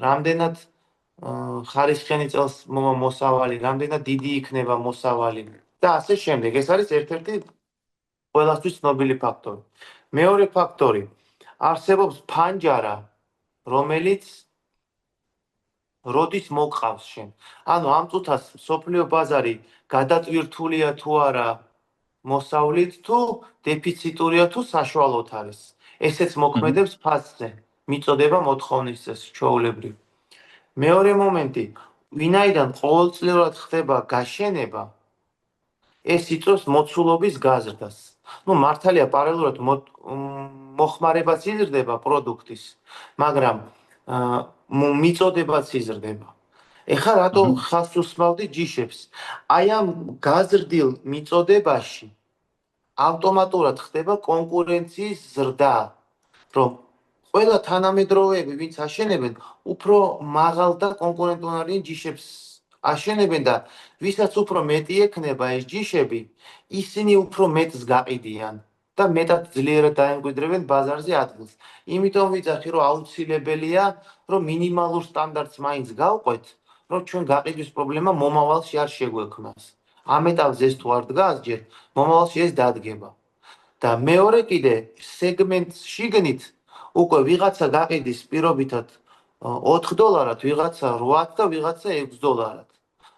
რამდენად ხარისხიანი წელს მოსავალი რამდენად დიდი იქნება მოსავალი და ასე შემდეგ ეს არის ერთ-ერთი ყველასთვის ცნობილი ფაქტორი მეორე ფაქტორი არსებობს ფანჯარა რომელიც როდის მოყავს შენ. ანუ ამ წუთას სოფლიო ბაზარი გადატვირთულია თუ არა მოსავლით თუ დეფიციტურია თუ საშუალოდ არის. ესეც მოქმედებს ფასზე. მიწოდება მოთხოვნის ჩვეულებრივ. მეორე მომენტი, ვინაიდან ყოველწლიურად ხდება გაშენება, ეს იწვევს მოცულობის გაზრდას. ну მართალია პარალელურად მოხმარებაც იზრდება პროდუქტის, მაგრამ მიწოდებაც იზრდება. ეხლა რატო ხაზს უსმავდი ჯიშებს? აი ამ გაზრდილ მიწოდებაში ავტომატურად ხდება კონკურენციის ზრდა, რომ ყველა თანამედროვეები, ვინც აშენებენ, უფრო მაღალ და კონკურენტუნარიან ჯიშებს აშენებენ და ვისაც უფრო მეტი ექნება ეს ჯიშები, ისინი უფრო მეტს გაყიდიან. და მეტად ძლიერად დაემკვიდრებენ ბაზარზე ადგილს. იმიტომ ვიძახი რომ აუცილებელია რომ მინიმალურ სტანდარტს მაინც გავყვეთ, რომ ჩვენ გაყიდვის პრობლემა მომავალში არ შეგვექმნას. ამ ეტაპზე ეს თუ არ დგას ჯერ, მომავალში ეს დადგება. და მეორე კიდე სეგმენტს შიგნით უკვე ვიღაცა გაყიდის პირობითად $4, ვიღაცა 8 და ვიღაცა $6.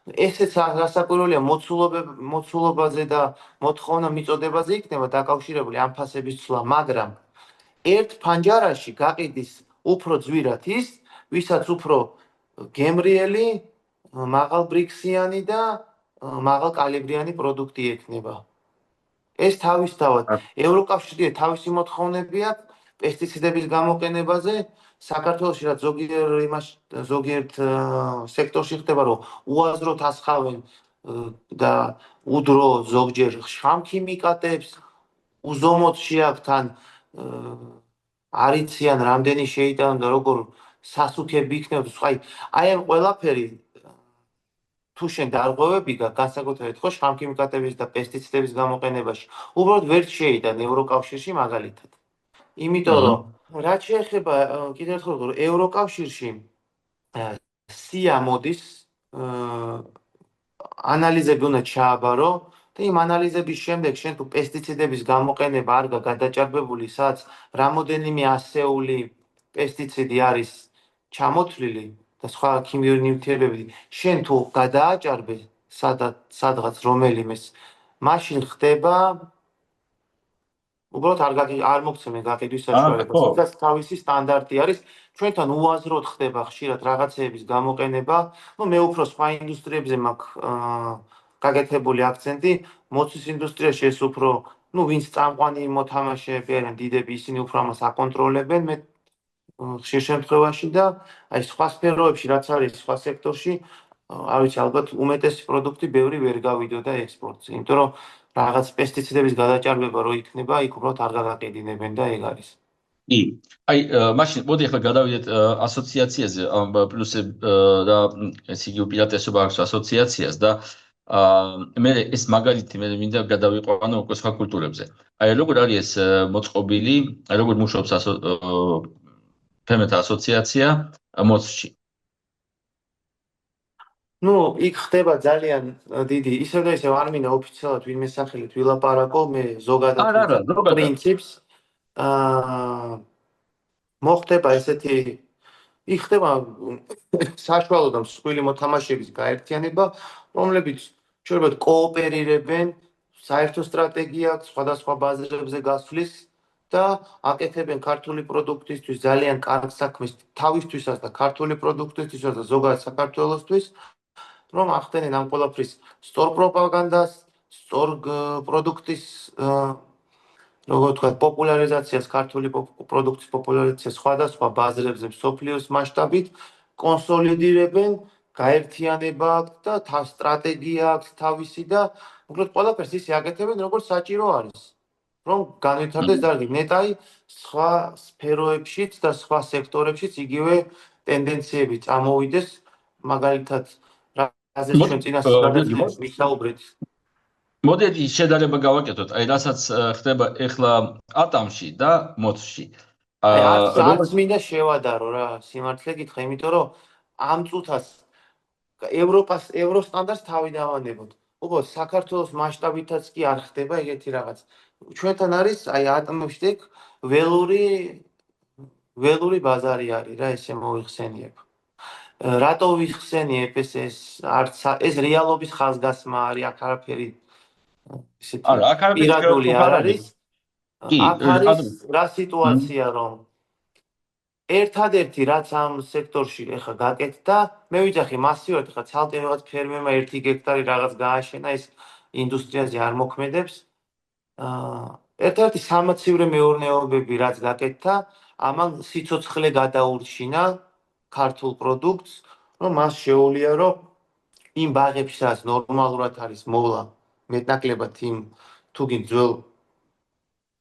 ესეც გასაკვირველია მოცულობაზე და მოთხოვნა მიწოდებაზე იქნება დაკავშირებული ამ ფასების ცვლა, მაგრამ ერთ ფანჯარაში გაყიდის უფრო ძვირად ის, ვისაც უფრო გემრიელი, მაღალბრიქსიანი და მაღალკალიბრიანი პროდუქტი ექნება. ეს თავისთავად ევროკავშირში თავისი მოთხოვნები აქვს, პესტიციდების გამოყენებაზე საქართველოში რაც ზოგიერთ სექტორში ხდება, რომ უაზროდ ასხავენ და უდრო ზოგჯერ შამქიმიკატებს, უზომოდ შეაქთან არიციან რამდენი შეიტანონ და როგორ სასუქები იქნებოდა. აი ამ ყველაფერი თუ შენ დარღვევები განსაკუთრებით ხო შამქიმიკატების და პესტიციდების გამოყენებაში უბრალოდ ვერ შეიტან ევროკავშირში მაგალითად. იმიტომ რომ რაც შეეხება კიდევ ერთხელ ევროკავშირში სია მოდის ანალიზები უნდა ჩააბარო და იმ ანალიზების შემდეგ შენ თუ პესტიციდების გამოყენება არ გადაჭარბებული, სადაც რამოდენიმე ასეული პესტიციდი არის ჩამოთვლილი და სხვა ქიმიური ნივთიერებები, შენ თუ გადააჭარბე სადღაც რომელიმეს, მაშინ ხდება უბრალოდ არ მოგცემენ გაყიდვის საშუალებას. ეს თავისი სტანდარტი არის. ჩვენთან უაზროდ ხდება ხშირად რაღაცეების გამოყენება. მე უფრო სხვა ინდუსტრიებზე მაქვს გაკეთებული აქცენტი. მოცვის ინდუსტრიაში ეს უფრო, ვინც წამყვანი მოთამაშეები არიან დიდები, ისინი უფრო ამას აკონტროლებენ. მე ხშირ შემთხვევაში და აი სხვა სფეროებში რაც არის სხვა სექტორში, არ ვიცი, ალბათ უმეტესი პროდუქტი ბევრი ვერ გავიდოდა ექსპორტზე, იმიტომ რომ რაღაც პესტიციდების გადაჭარბება რო იქნება, იქ უბრალოდ არ გაგაყიდინებენ და ეგ არის. კი, აი მაშინ მოდი ახლა გადავიდეთ ასოციაციაზე, პლუსებ და ესე იგი უპირატესობა აქვს ასოციაციას და მე ეს მაგალითი მე მინდა გადავიყვანო უკვე სხვა კულტურებზე. აი როგორ არის ეს მოწყობილი, როგორ მუშაობს ფერმერთა ასოციაცია მოცვში? იქ ხდება ძალიან დიდი, ისევ და ისევ არ მინდა ოფიციალურად ვინმე სახელით ვილაპარაკო, მე ზოგადად პრინციპს მოხდება ესეთი, იქ ხდება საშუალო და მსხვილი მოთამაშეების გაერთიანება, რომლებიც შეიძლება კოოპერირებენ, საერთო სტრატეგია აქვს სხვადასხვა ბაზრებზე გასვლის და აკეთებენ ქართული პროდუქტისთვის ძალიან კარგ საქმეს თავისთვისაც და ქართული პროდუქტისთვისაც და ზოგადად საქართველოსთვის, რომ ახდენენ ამ ყველაფრის სწორ პროპაგანდას, სწორ პროდუქტის როგორ ვთქვათ, პოპულარიზაციას, ქართული პროდუქტის პოპულარიზაციას სხვადასხვა ბაზრებზე მსოფლიოს მასშტაბით კონსოლიდირებენ, გაერთიანება აქვს და სტრატეგია აქვს თავისი და უბრალოდ ყველაფერს ისე აკეთებენ, როგორც საჭირო არის. რომ განვითარდეს დარგი, ნეტარი სხვა სფეროებშიც და სხვა სექტორებშიც იგივე ტენდენციები წამოვიდეს, მაგალითად, რაზეც ჩვენ წინასწარ ვისაუბრეთ. მოდი შედარება გავაკეთოთ, აი რასაც ხდება ახლა ატამში და მოცვში. არც მინდა შევადარო რა, სიმართლე გითხრა, იმიტომ რომ ამ წუთას ევროსტანდარტს თავი დავანებოთ. უბრალოდ საქართველოს მასშტაბითაც კი არ ხდება ეგეთი რაღაც. ჩვენთან არის აი ატამში ველური ბაზარი არის რა, ესე მოიხსენიებ. რატო ვიხსენიებ ეს ეს რეალობის ხაზგასმა არის, აქ არაფერი პირადული არ არის. აქ არის რა სიტუაცია, რომ ერთადერთი რაც ამ სექტორში ეხა გაკეთდა, მე ვიძახი მასიურად, ეხა ცალკე რაღაც ფერმერმა 1 გექტარი რაღაც გააშენა, ეს ინდუსტრიაზე არ მოქმედებს. ერთადერთი სამაცივრო მეურნეობები რაც გაკეთდა, ამან სიცოცხლე გადაურჩინა ქართულ პროდუქტს, რომ მას შეუძლია, რომ იმ ბაღებში რაც ნორმალურად არის მოვლა მეტნაკლებად იმ თუგი ძველ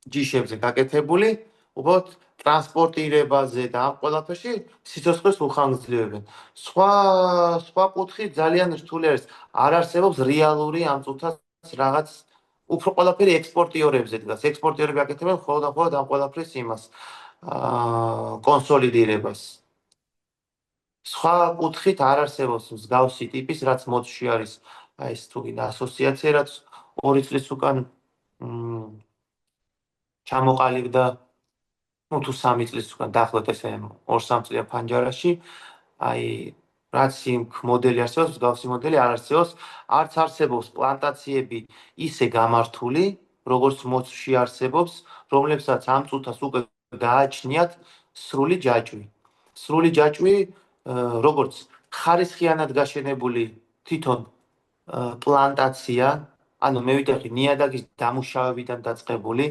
ჯიშებზე გაკეთებული, უბრალოდ ტრანსპორტირებაზე და ამ ყველაფერში სიცოცხლეს უხანგრძლივებენ. სხვა კუთხით ძალიან რთული არის. არ არსებობს რეალური ამ წუთას რაღაც უფრო ყველაფერი ექსპორტიორებზე დგას. ექსპორტიორები აკეთებენ ხოლმე ამ ყველაფრის იმას კონსოლიდირებას. სხვა კუთხით არ არსებობს მსგავსი ტიპის, რაც მოცვში არის, აი ეს თუ გინდა ასოციაცია, რაც 2 წლის უკან ჩამოყალიბდა, თუ 3 წლის უკან დაახლოებით ესე 2-3 წლია ფანჯარაში, აი რაც იმ მოდელი არსებობს, მსგავსი მოდელი არ არსებობს, არც არსებობს პლანტაციები ისე გამართული, როგორც მოცვში არსებობს, რომლებსაც ამ წუთას უკვე გააჩნიათ სრული ჯაჭვი. სრული ჯაჭვი, როგორც ხარისხიანად გაშენებული თვითონ პლანტაცია, ანუ მე ვიტყვი ნიადაგის დამუშავებიდან დაწყებული,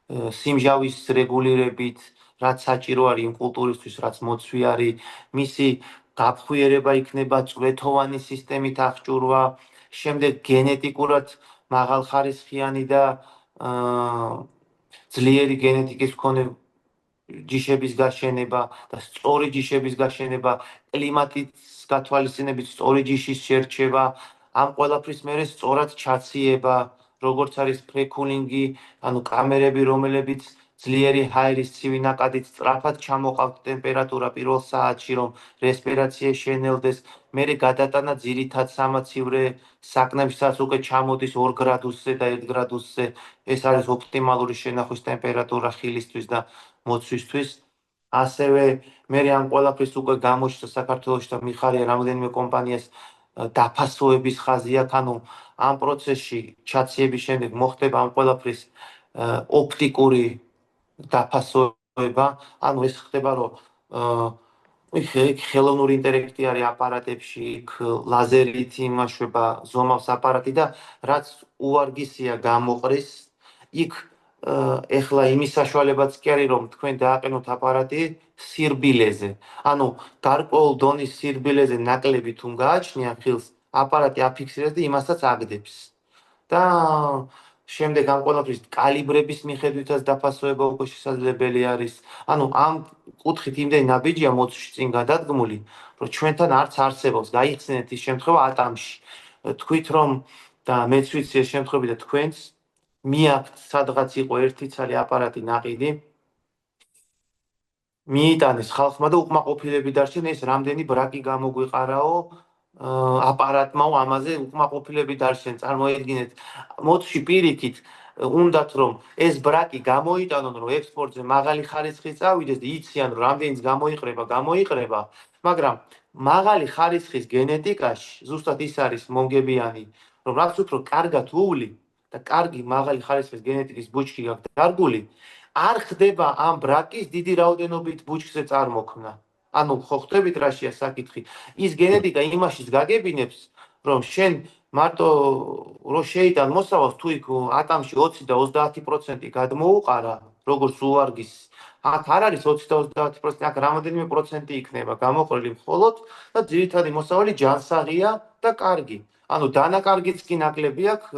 სიმჟავის რეგულირებით, რაც საჭირო არის იმ კულტურისთვის, რაც მოცვი არის, მისი გაფხვიერება იქნება წვეთოვანი სისტემით აღჭურვა, შემდეგ გენეტიკურად მაღალხარისხიანი და ძლიერი გენეტიკის მქონე ჯიშების გაშენება და სწორი ჯიშების გაშენება, კლიმატის გათვალისწინებით სწორი ჯიშის შერჩევა, ამ ყველაფრის მერე სწორად ჩაციება, როგორც არის ფრეკულინგი, ანუ კამერები, რომლებიც ძლიერი ჰაერის ცივი ნაკადით სწრაფად ჩამოყავთ ტემპერატურა პირველ საათში, რომ რესპირაცია შენელდეს, მერე გადატანა ძირითად სამაცივრე საკნებსაც უკვე ჩამოდის 2 გრადუსზე და 1 გრადუსზე, ეს არის ოპტიმალური შენახვის ტემპერატურა ხილისთვის და მოცვისთვის. ასევე მერე ამ ყველაფრის უკვე გამოჩნდა საქართველოში და მიხარია რამდენიმე კომპანიას დაფასოების ხაზი აქვს, ანუ ამ პროცესში ჩაციების შემდეგ მოხდება ამ ყველაფრის ოპტიკური დაფასოება, ანუ ეს ხდება, რომ ხელოვნური ინტელექტი არის აპარატებში, იქ ლაზერით იმაშვება ზომავს აპარატი და რაც უვარგისია გამოყრის, იქ ეხლა იმის საშუალებაც კი არის, რომ თქვენ დააყენოთ აპარატი სირბილეზე. ანუ გარკვეულ დონის სირბილეზე ნაკლები თუ გააჩნია ხილს, აპარატი აფიქსირებს და იმასაც აგდებს. და შემდეგ ამ ყველაფრის კალიბრების მიხედვითაც დაფასოება უკვე შესაძლებელი არის. ანუ ამ კუთხით იმდენი ნაბიჯია მოცვში წინ გადადგმული, რომ ჩვენთან არც არსებობს. გაიხსენეთ ის შემთხვევა ატამში. თქვით რომ და მეც ვიცი ეს შემთხვევები და თქვენც მიაქვთ სადღაც იყო ერთი ცალი აპარატი ნაყიდი, მიიტანეს ხალხმა და უკმაყოფილები დარჩენ, ეს რამდენი ბრაკი გამოგვიყარაო აპარატმა ამაზე უკმაყოფილები დარჩენ. წარმოიდგინეთ, მოცვში პირიქით უნდათ რომ ეს ბრაკი გამოიტანონ, რომ ექსპორტზე მაღალი ხარისხი წავიდეს და იციან რომ რამდენიც გამოიყრება, მაგრამ მაღალი ხარისხის გენეტიკაში ზუსტად ის არის მომგებიანი, რომ რაც უფრო კარგად უვლი და კარგი მაღალი ხარისხის გენეტიკის ბუჩქი გაქვს დარგული, არ ხდება ამ ბრაკის დიდი რაოდენობით ბუჩქზე წარმოქმნა. ანუ ხო ხვდებით რაშია საკითხი? ის გენეტიკა იმაშიც გაგებინებს, რომ შენ მარტო რო შეიტან მოსავალს თუ იქ ატამში 20 და 30% გადმოუყარა, როგორც უვარგის, აქ არ არის 20 და 30%, აქ რამოდენიმე პროცენტი იქნება გამოყრილი მხოლოდ და ძირითადი მოსავალი ჯანსაღია და კარგი. ანუ დანაკარგიც კი ნაკლები აქვს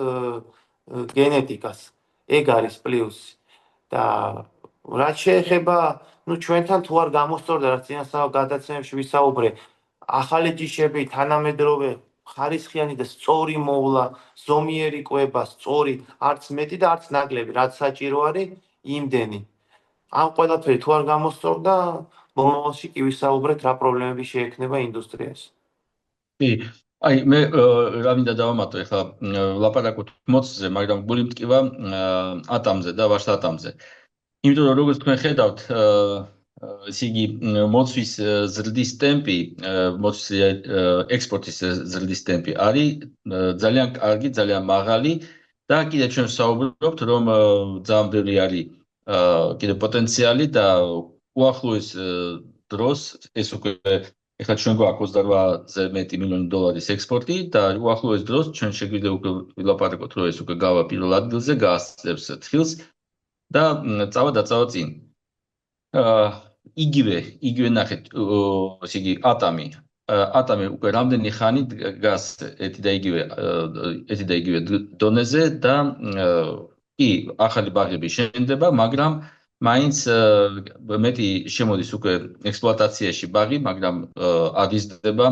გენეტიკას. ეგ არის პლუსი. და რაც შეეხება ჩვენთან თუ არ გამოსწორდა, რაც წინასწარ გადაცემებში ვისაუბრე, ახალი ჯიშები თანამედროვე ხარისხიანი და სწორი მოვლა, ზომიერი კვება, სწორი, არც მეტი და არც ნაკლები, რაც საჭირო არის იმდენი. ამ ყველაფერი თუ არ გამოსწორდა, მომავალში კი ვისაუბრეთ რა პრობლემები შეექმნება ინდუსტრიას. კი, აი მე რა მინდა დავამატო, ეხლა ლაპარაკობთ მოცვზე, მაგრამ გული მტკივა ატამზე და ვარშ ატამზე. იმიტომ რომ როგორც თქვენ ხედავთ, ესე იგი მოცვის ზრდის ტემპი, მოცვის ექსპორტის ზრდის ტემპი არის ძალიან კარგი, ძალიან მაღალი და კიდე ჩვენ ვსაუბრობთ, რომ ძალიან ბევრი არის კიდე პოტენციალი და უახლოეს დროს ეს უკვე ეხლა ჩვენ გვაქვს 28-ზე მეტი მილიონი დოლარის ექსპორტი და უახლოეს დროს ჩვენ შეგვიძლია უკვე ვილაპარაკოთ, რომ ეს უკვე გავა პირველ ადგილზე, გაასწრებს თხილს და წავა წინ. იგივე ნახეთ, ესე იგი ატამი უკვე რამდენი ხანი დგას ერთი და იგივე დონეზე და კი ახალი ბაღები შენდება, მაგრამ მაინც მეტი შემოდის უკვე ექსპლუატაციაში ბაღი, მაგრამ ადიზდება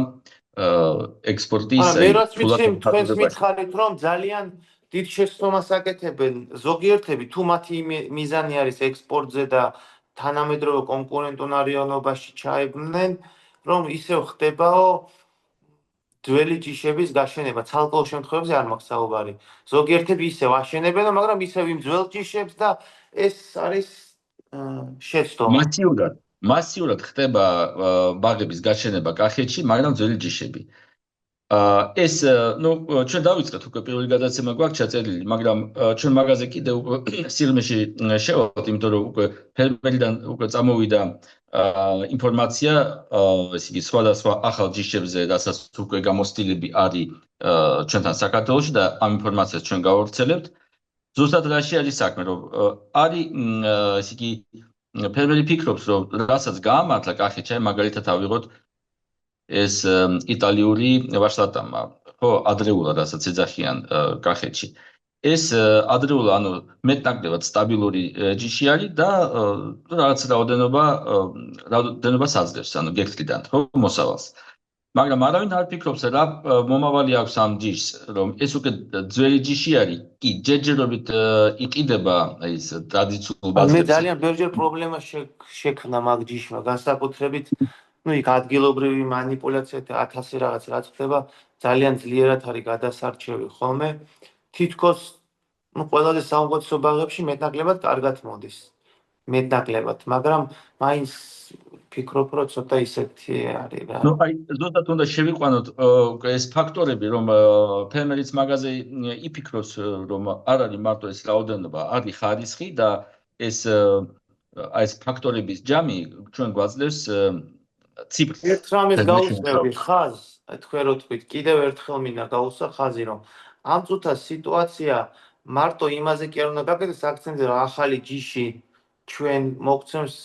ექსპორტის მე რაც ვიცი, თქვენს მითხარით, რომ ძალიან დიდ შეცდომას აკეთებენ ზოგიერთები, თუ მათი მიზანი არის ექსპორტზე და თანამედროვე კონკურენტუნარიანობაში ჩაებნენ, რომ ისევ ხდებაო ძველი ჯიშების გაშენება, ცალკეულ შემთხვევებში არ მაქვს საუბარი. ზოგიერთები ისევ აშენებენ, მაგრამ ისევ იმ ძველ ჯიშებს და ეს არის შეცდომა. მასიურად ხდება ბაღების გაშენება კახეთში, მაგრამ ძველი ჯიშები. ეს ჩვენ დავიწყეთ უკვე პირველი გადაცემა გვაქვს ჩაწერილი, მაგრამ ჩვენ მაგაზე კიდე უკვე სიღრმეში შევავთ, იმიტომ რომ უკვე ფერმერიდან უკვე წამოვიდა ინფორმაცია, ესე იგი სხვადასხვა ახალ ჯიშებზე, რასაც უკვე გამოცდილები არის ჩვენთან საქართველოში და ამ ინფორმაციას ჩვენ გავავრცელებთ. ზუსტად რაში არის საქმე, რომ არის ესე იგი ფერმერი ფიქრობს, რომ რასაც გაამართლა კახეთში, მაგალითად ავიღოთ ეს იტალიური ვაშლატამა, ხო, ადრეულად რასაც ეძახიან კახეთში. ეს ადრეულად, ანუ მეტნაკლებად სტაბილური ჯიში არის და რაღაც რაოდენობას აძლევს, ანუ გეგმიდან, ხო, მოსავალს. მაგრამ არავინ არ ფიქრობს, რა მომავალი აქვს ამ ჯიშს, რომ ეს უკვე ძველი ჯიში არის, კი ჯერჯერობით იყიდება ის ტრადიციულ მე ბაზრებზე. ძალიან ბევრჯერ პრობლემა შექმნა მაგ ჯიშმა, განსაკუთრებით იქ ადგილობრივი მანიპულაცია და 1000 რაღაც რაც ხდება, ძალიან ძლიერად არის გადასარჩევი ხოლმე. თითქოს ყველაზე საუკეთესო ბაღებში მეტნაკლებად კარგად მოდის. მეტნაკლებად, მაგრამ მაინც ფიქრობ, რომ ცოტა ისეთი არის რა. ნუ აი ზუსტად უნდა შევიყვანოთ ეს ფაქტორები, რომ ფერმერიც მაღაზია იფიქროს, რომ არ არის მარტო ეს რაოდენობა, არის ხარისხი და ეს ფაქტორების ჯამი ჩვენ გვაძლევს ციფრს. ერთ რამეს გაუსწრები ხაზს, თქვენ რო თქვით, კიდევ ერთხელ მინდა გაუსვა ხაზი, რომ ამ წუთას სიტუაცია მარტო იმაზე კი არ უნდა გაკეთდეს აქცენტზე, რომ ახალი ჯიში ჩვენ მოგცემს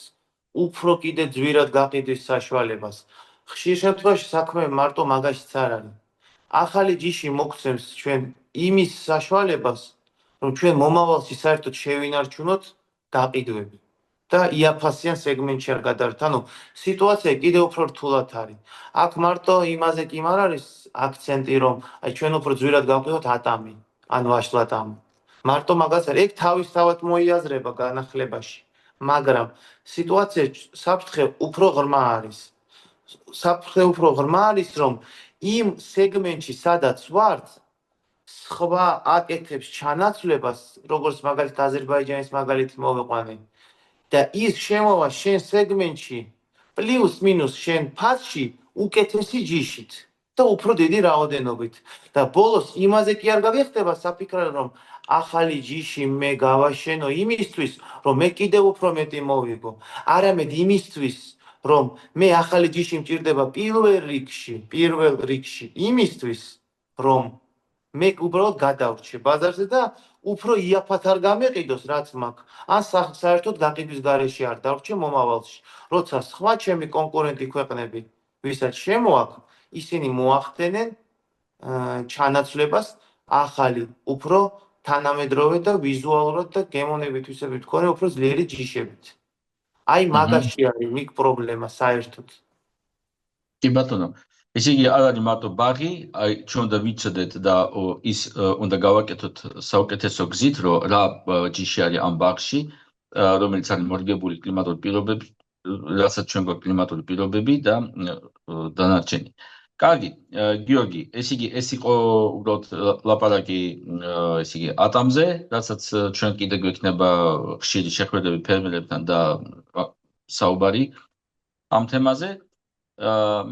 უფრო კიდე ძვირად გაყიდვის საშუალებას. ხშირ შემთხვევაში საქმე მარტო მაგაშიც არ არის. ახალი ჯიში მოგცემს ჩვენ იმის საშუალებას, რომ ჩვენ მომავალში საერთოდ შევინარჩუნოთ გაყიდვები და იაფასიან სეგმენტში არ გადავართ. ანუ სიტუაცია კიდევ უფრო რთულად არის. აქ მარტო იმაზე კი არ არის აქცენტი, რომ აი ჩვენ უფრო ძვირად გავყიდოთ ატამი, ან ვაშლატამი. მარტო მაგას არის. ეგ თავისთავად მოიაზრება განახლებაში. მაგრამ სიტუაცია საფრთხე უფრო ღრმა არის. საფრთხე უფრო ღრმა არის, რომ იმ სეგმენტში სადაც ვართ, სხვა აკეთებს ჩანაცვლებას, როგორც მაგალითად აზერბაიჯანის მაგალითი მოვიყვანე. და ის შემოვა შენ სეგმენტში პლუს მინუს შენ ფასში უკეთესი ჯიშით და უფრო დიდი რაოდენობით. და ბოლოს იმაზე კი არ გაგიხდება საფიქრე, რომ ახალი ჯიში მე გავაშენო იმისთვის, რომ მე კიდევ უფრო მეტი მოვიგო. არამედ იმისთვის, რომ მე ახალი ჯიში მჭირდება პირველ რიგში იმისთვის, რომ მე უბრალოდ გადავრჩე ბაზარზე და უფრო იაფად არ გამეყიდოს, რაც მაქვს. ან საერთოდ გაყიდვის გარეშე არ დავრჩე მომავალში. როცა სხვა ჩემი კონკურენტი ქვეყნები, ვისაც შემოაქვს, ისინი მოახდენენ ჩანაცვლებას ახალი, უფრო თანამედროვე და ვიზუალურად და გემოვნებით ვისებით მქონე უფრო ძლიერი ჯიშებით. აი მაგაში არის მიგ პრობლემა საერთოდ. კი ბატონო, ესე იგი არ არის მარტო ბაღი, აი ჩვენ უნდა ვიცოდეთ და ის უნდა გავაკეთოთ საუკეთესო გზით, რომ რა ჯიში არის ამ ბაღში, რომელიც არის მორგებული კლიმატური პირობები, რასაც ჩვენ გვაქვს კლიმატური პირობები და დანარჩენი. კარგი, გიორგი, ესე იგი ეს იყო უბრალოდ ლაპარაკი ესე იგი ატამზე, რასაც ჩვენ კიდე გვექნება ხშირი შეხვედრები ფერმერებთან და საუბარი ამ თემაზე.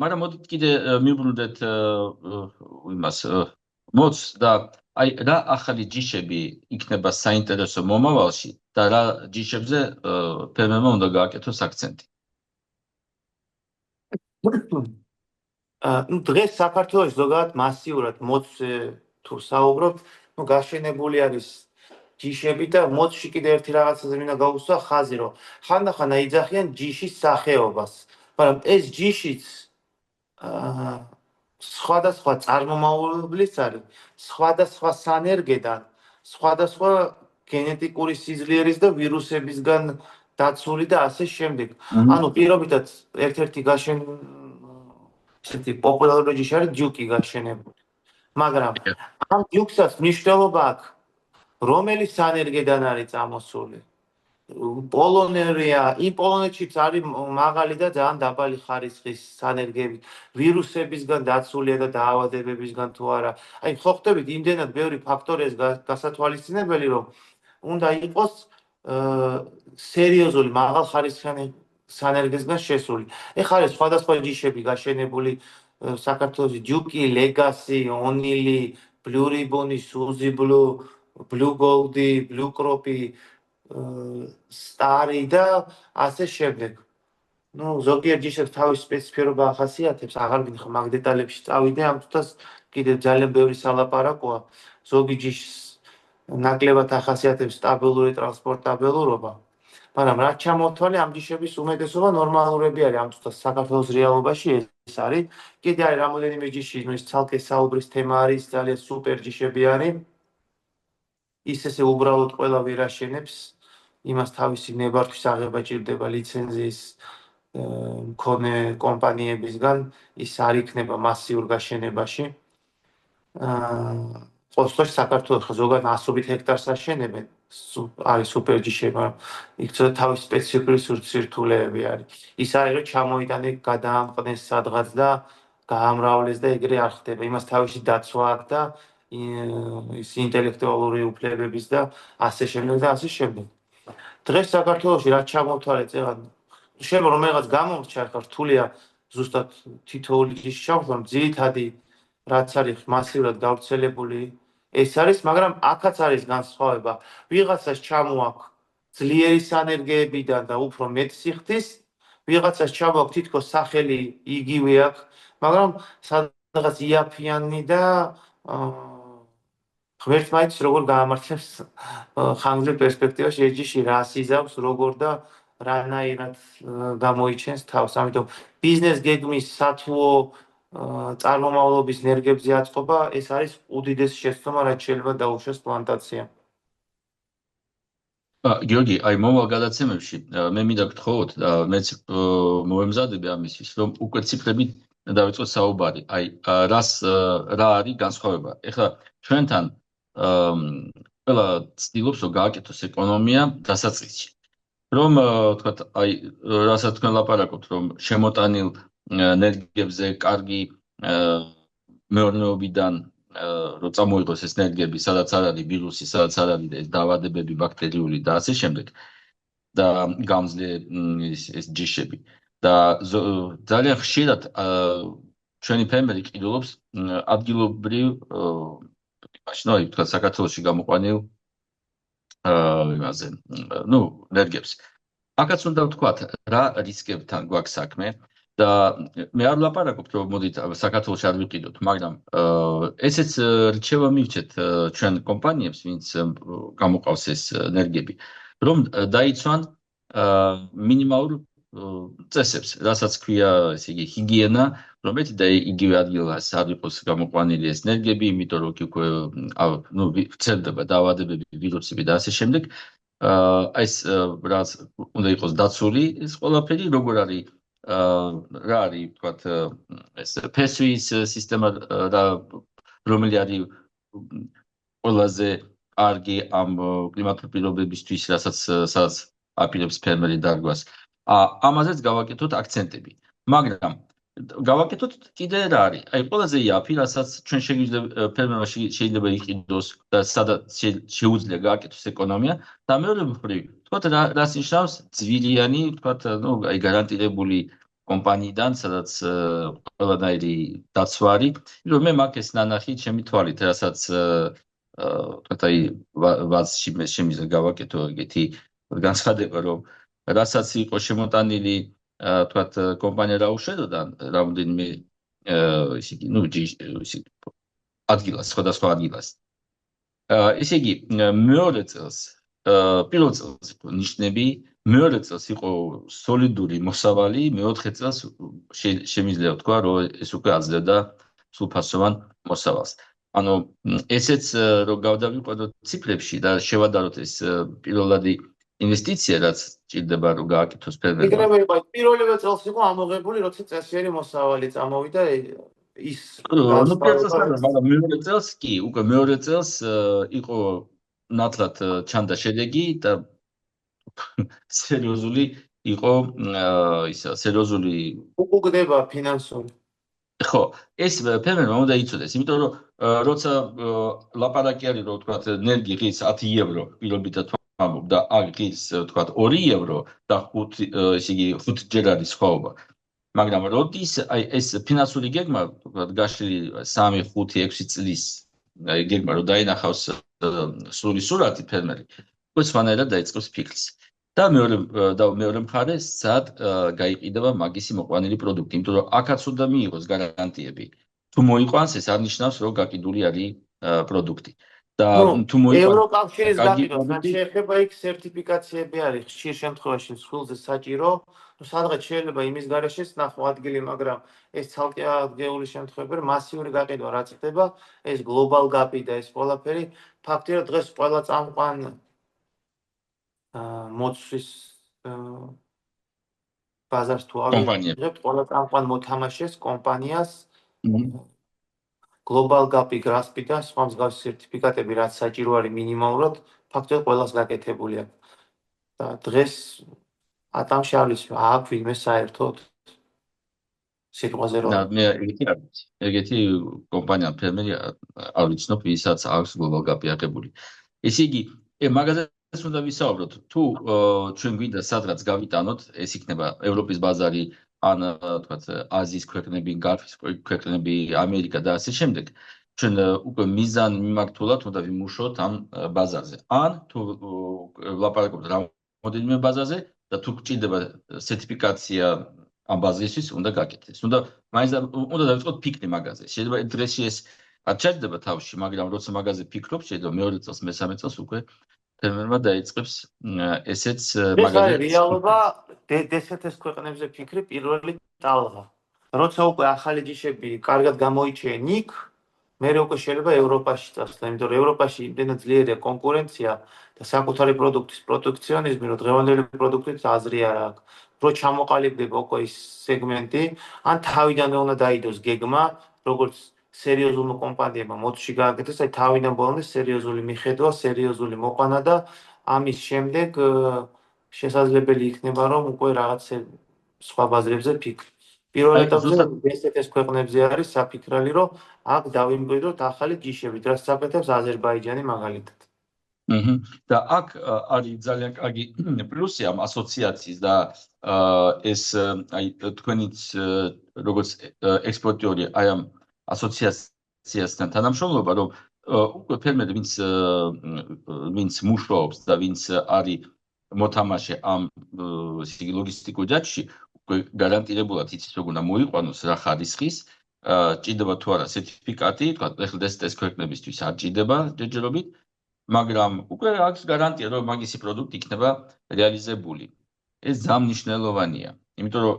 მაგრამ მოდით კიდე მივბრუნდეთ იმას მოც და აი რა ახალი ჯიშები იქნება საინტერესო მომავალში და რა ჯიშებზე ფერმერმა უნდა გააკეთოს აქცენტი. დღეს საქართველოში ზოგადად მასიურად მოцზე თუ საუბრობთ, გაშენებული არის ჯიშები და მოцში კიდე ერთი რაღაცაზე მინდა გავუსვა ხაზი, რომ ხანდახან აიძახიან ჯიშის სახეობას, მაგრამ ეს ჯიშიც სხვადასხვა წარმომავლობის არის, სხვადასხვა სანერგედან, სხვადასხვა გენეტიკური სიძლიერის და ვირუსებისგან დაცული და ასე შემდეგ. ანუ პირობითად ერთ-ერთი ესეთი პოპულარული ჯიში არის ჯუკი გაშენებული. მაგრამ ამ ჯუქსაც მნიშვნელობა აქვს, რომელი სანერგედან არის წამოსული. პოლონერია, იმ პოლონეთშიც არის მაღალი და ძალიან დაბალი ხარისხის სანერგები, ვირუსებისგან დაცულია და დაავადებებისგან თუ არა. აი ხო ხდებით, იმდენად ბევრი ფაქტორია გასათვალისწინებელი, რომ უნდა იყოს სერიოზული მაღალ ხარისხიანი სანერგისგან შესული. ეხლა არის სხვადასხვა ჯიშები გაშენებული საქართველოში, ჯუკი, ლეგასი, ონილი, ბლუ რიბონი, სუზი ბლუ, ბლუ გოლდი, ბლუ კროპი, სტარი და ასე შემდეგ. ზოგიერთ ჯიშებს თავის სპეციფიკობა ახასიათებს, აღარ მინახა მაგ დეტალებში წავიდე, ამ თვითას კიდევ ძალიან ბევრი სალაპარაკოა. ზოგი ჯიშს ნაკლებად ახასიათებს სტაბილური ტრანსპორტაბელურობა. მაგრამ რაც ჩამოთვალე ამ ჯიშების უმეტესობა ნორმალურები არის, ამ თუთა საქართველოს რეალობაში ეს არის. კიდე არის რამოდენიმე ჯიში, ის ცალკე საუბრის თემა არის, ძალიან სუპერ ჯიშები არის. ის ესე უბრალოდ ყველა ვერ აშენებს, იმას თავისი ნებართვის აღება ჭირდება ლიცენზიის მქონე კომპანიებისგან, ის არ იქნება მასიურ გაშენებაში. ყოველთვის საქართველოს ზოგადად 100 ჰექტარს აშენებენ, არის სუპერ ჯიშები, მაგრამ იქ ცოტა თავის სპეციფიკური სირთულეები არის. ის არის რომ ჩამოიტანე, გადაამყნეს სადღაც და გაამრავლეს და ეგრე არ ხდება. იმას თავისი დაცვა აქვს და ის ინტელექტუალური უფლებების და ასე შემდეგ და ასე შემდეგ. დღეს საქართველოში რაც ჩამოთვალე წეღან შემო რომელიღაც გამომრჩა ხარ რთულია ზუსტად თითოეული ჯიში ჩავხომ ძირითადი რაც არის მასიურად გავრცელებული ეს არის, მაგრამ აქაც არის განსხვავება. ვიღაცას ჩამოაქვს ძლიერი სანერგეებიდან და უფრო მეტ სიხდის, ვიღაცას ჩამოაქვს თითქოს სახელი იგივე აქვს, მაგრამ სადღაც იაფიანი და ღმერთმაიც როგორ გაამართლებს ხანგრძლივ პერსპექტივაში ეს ჯიში რა სიზავს, როგორ და რანაირად გამოიჩენს თავს. ამიტომ ბიზნეს გეგმის სათუო წარმომავლობის ნერგებზე აწყობა ეს არის უდიდესი შეცდომა, რაც შეიძლება დაუშვეს პლანტაცია. გიორგი, აი მოვალ გადაცემებში მე მინდა გთხოვოთ და მეც მოემზადები ამისთვის, რომ უკვე ციფრებით დავიწყოთ საუბარი. აი რა არის განსხვავება? ეხლა ჩვენთან ყველა ცდილობს რომ გააკეთოს ეკონომია დასაწყისში. რომ თქვათ, აი რასაც თქვენ ლაპარაკობთ, რომ შემოტანილ ენერგიებზე კარგი მეურნეობიდან რომ წამოიღოს ეს ენერგიები, სადაც არ არის ვირუსი, სადაც არ არის ეს დაავადებები ბაქტერიული და ასე შემდეგ და გამძლე ეს ჯიშები და ძალიან ხშირად ჩვენი ფერმერი ყიდულობს ადგილობრივ მაშინ თქვა საქართველოში გამოყვანილ იმაზე ენერგიებს. აქაც უნდა ვთქვათ რა რისკებთან გვაქვს საქმე და მე არ ვლაპარაკობ რომ მოდით საქართველოში არ ვიყიდოთ, მაგრამ ესეც რჩევა მივცეთ ჩვენ კომპანიებს, ვინც გამოყავს ეს ენერგიები, რომ დაიცვან მინიმალურ წესებს, რასაც ქვია ესე იგი ჰიგიენა, რომ მეტი და იგივე ადგილას არ იყოს გამოყვანილი ეს ენერგიები, იმიტომ რომ უკვე ვრცელდება დაავადებები, ვირუსები და ასე შემდეგ. ეს რაც უნდა იყოს დაცული ეს ყველაფერი, როგორ არის რა არის ვთქვათ ეს ფესვის სისტემა და რომელი არის ყველაზე კარგი ამ კლიმატურ პირობებისთვის, სადაც აპირებს ფერმერი დარგვას. ამაზეც გავაკეთოთ აქცენტები. მაგრამ გავაკეთოთ კიდე რა არის? აი ყველაზე იაფი, რასაც ჩვენ ფერმერმა შეიძლება იყიდოს და სადაც შეუძლია გააკეთოს ეკონომია და მეორე მხრივ, ვთქვათ რას ნიშნავს ძვირიანი, ვთქვათ, აი გარანტირებული კომპანიიდან, სადაც ყველანაირი დაცვა არის, რომ მე მაგ ეს ნანახი ჩემი თვალით, რასაც ვთქვათ, აი ვაზში მე შემიძლია გავაკეთო ეგეთი განცხადება, რომ რასაც იყო შემოტანილი ვთქვათ კომპანია რა უშედეგდა რამდენიმე ისე იგი ადგილას, სხვადასხვა ადგილას. ესე იგი მეორე წელს პირველ წელს ნიშნები, მეორე წელს იყო სოლიდური მოსავალი, მეოთხე წელს შემიძლია ვთქვა, რომ ეს უკვე აძლევდა სრულფასოვან მოსავალს. ანუ ესეც რომ გავდავიყვანოთ ციფრებში და შევადაროთ ეს პირველადი ინვესტიცია, რაც ჭირდება რომ გააკეთოს ფერმერმა. იქნება პირველივე წელს იყო ამოღებული, როცა წესიერი მოსავალი წამოვიდა ის მაგრამ მეორე წელს კი, უკვე მეორე წელს იყო ნათლად ჩანდა შედეგი და სერიოზული იყო სერიოზული უკუგდება ფინანსური. ხო, ეს ფერმერმა უნდა იცოდეს, იმიტომ რომ როცა ლაპარაკი არის რომ ვთქვათ ენერგია ღირს 10 ევრო პირობითად ამობ და აგის ვთქვათ 2 ევრო და 5 ესე იგი 5 ჯერ არის სხვაობა. მაგრამ როდის აი ეს ფინანსური გეგმა ვთქვათ გაშლილი 3, 5, 6 წლის აი გეგმა რომ დაინახავს სრული სურათი ფერმერი, უკვე სხვანაირად დაიწყებს ფიქრს. და მეორე მხარე სად გაიყიდება მაგისი მოყვანილი პროდუქტი, იმიტომ რომ აქაც უნდა მიიღოს გარანტიები. თუ მოიყვანს, ეს არ ნიშნავს რომ გაკიდული არის პროდუქტი. და თუ მოიყვანო ევროკავშირის კარგი გაყიდვას, რაც პროდუქტი, შეეხება იქ სერტიფიკაციები არის ხშირ შემთხვევაში მსხვილზე საჭირო. სადღაც შეიძლება იმის გარეშეც ნახო ადგილი, მაგრამ ეს ცალკე ადგილობრივი შემთხვევები, მასიური გაყიდვა რაც ხდება, ეს გლობალ გაპი და ეს ყველაფერი ფაქტიურად დღეს ყველა წამყვან მოცვის ბაზარს თუ კომპანიები. ავიღებთ, ყველა წამყვან მოთამაშეს, კომპანიას მჰმ. გლობალ გაპი, გრასპი და სხვა მსგავსი სერტიფიკატები, რაც საჭირო არის მინიმალურად, ფაქტობრივად ყველას გაკეთებული აქვს. და დღეს ატამშავლის აქვს ვინმე საერთოდ სიტყვაზე და რომ მე ეგეთი კომპანია ფერმერი არ ვიცნობ, ვისაც აქვს გლობალ გაპი აღებული. ესე იგი, მაგაზეც უნდა ვისაუბროთ. თუ ჩვენ გვინდა სადღაც გავიტანოთ, ეს იქნება ევროპის ბაზარი, ან თქვათ აზიის ქვეყნები, გალფის ქვეყნები, ამერიკა და ასე შემდეგ. ჩვენ უკვე მიზან მიმართულად უნდა ვიმუშაოთ ამ ბაზარზე. ან თუ ვლაპარაკობთ რამდენიმე ბაზაზე და თუ გჭირდება სერტიფიკაცია ამ ბაზისის უნდა გაკეთდეს. უნდა დავიწყოთ ფიქრი მაგაზე. შეიძლება დღეში ეს არ ჩაჯდება თავში, მაგრამ როცა მაგაზე ფიქრობ, შეიძლება მეორე წელს, მესამე წელს უკვე ფერმერმა დაიწყებს ესეც მაგაზე რეალობა დსთ-ს ქვეყნებზე ფიქრი პირველი ტალღა. როცა უკვე ახალი ჯიშები კარგად გამოიჩენ იქ, მე უკვე შეიძლება ევროპაში წასვლა, იმიტომ რომ ევროპაში იმდენად ძლიერია კონკურენცია და საკუთარი პროდუქტის პროდუქციონიზმი, რომ დღევანდელი პროდუქტით აზრი არ აქვს. რო ჩამოყალიბდება უკვე ის სეგმენტი, ან თავიდანვე უნდა დაიდოს გეგმა, როგორც სერიოზულმა კომპანიებმა მოცში გააკეთეს, აი თავიდან ბოლომდე სერიოზული მიხედვა, სერიოზული მოყვანა და ამის შემდეგ შესაძლებელი იქნება, რომ უკვე რაღაც სხვა ბაზრებზე ფიქრი. პირველ ეტაპზე დსთ-ს ქვეყნებზე არის საფიქრალი, რომ აქ დავიმკვიდროთ ახალი ჯიშებით, რაც საკეთებს აზერბაიჯანი მაგალითად. და აქ არის ძალიან კარგი პლუსი ამ ასოციაციის და ეს აი თქვენიც როგორც ექსპორტიორი აი ამ ასოციაციასთან თანამშრომლობა, რომ უკვე ფერმერი ვინც მუშაობს და ვინც არის მოთამაშე ამ ლოგისტიკურ ჯაჭვში, უკვე გარანტირებულად იცის როგორ უნდა მოიყვანოს რა ხარისხის, ჭირდება თუ არა სერტიფიკატი, თქვა ეხლა დსთ-ს ქვეყნებისთვის არ ჭირდება ჯერჯერობით, მაგრამ უკვე აქვს გარანტია, რომ მაგისი პროდუქტი იქნება რეალიზებული. ეს ძალიან მნიშვნელოვანია, იმიტომ რომ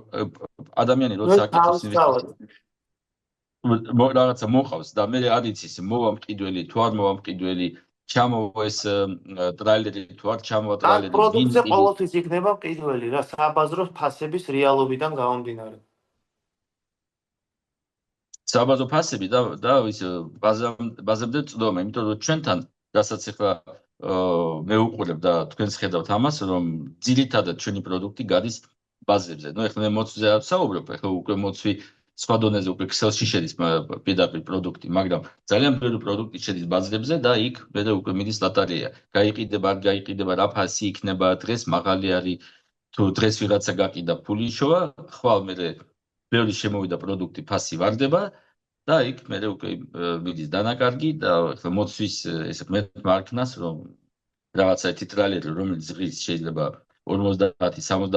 ადამიანი როცა აკეთებს რაღაცა მოყავს და მე არ იცის მოვა მყიდველი თუ არ მოვა მყიდველი, ჩამოვა ეს ტრაილერი თუ არ ჩამოვა ტრაილერი, პროდუქტზე ყოველთვის იქნება მყიდველი რა, საბაზრო ფასების რეალობიდან გამომდინარე. საბაზრო ფასები და ის ბაზებზე წვდომა, იმიტომ რომ ჩვენთან რასაც ახლა მე უყურებ და თქვენს ხედავთ ამას, რომ ძირითადად ჩვენი პროდუქტი გადის ბაზებზე. ნუ ახლა მე მოცვზე არ ვსაუბრობ, ახლა უკვე მოცვი სხვა დონეზე უკვე Excel-ში შედის პირდაპირ პროდუქტი, მაგრამ ძალიან ბევრი პროდუქტი შედის ბაზრებზე და იქ მე უკვე მიდის ლატარია. გაიყიდება, არ გაიყიდება, რა ფასი იქნება, დღეს მაღალი არის, თუ დღეს ვიღაცა გაყიდა ფული შოვა, ხვალ მე ბევრი შემოვიდა პროდუქტი, ფასი ვარდება. და იქ მე უკვე მიდის დანაკარგი და მოცვის ესე მართნას, რომ რაღაცა ერთი ტრაილერი, რომელიც ღირს შეიძლება 50-70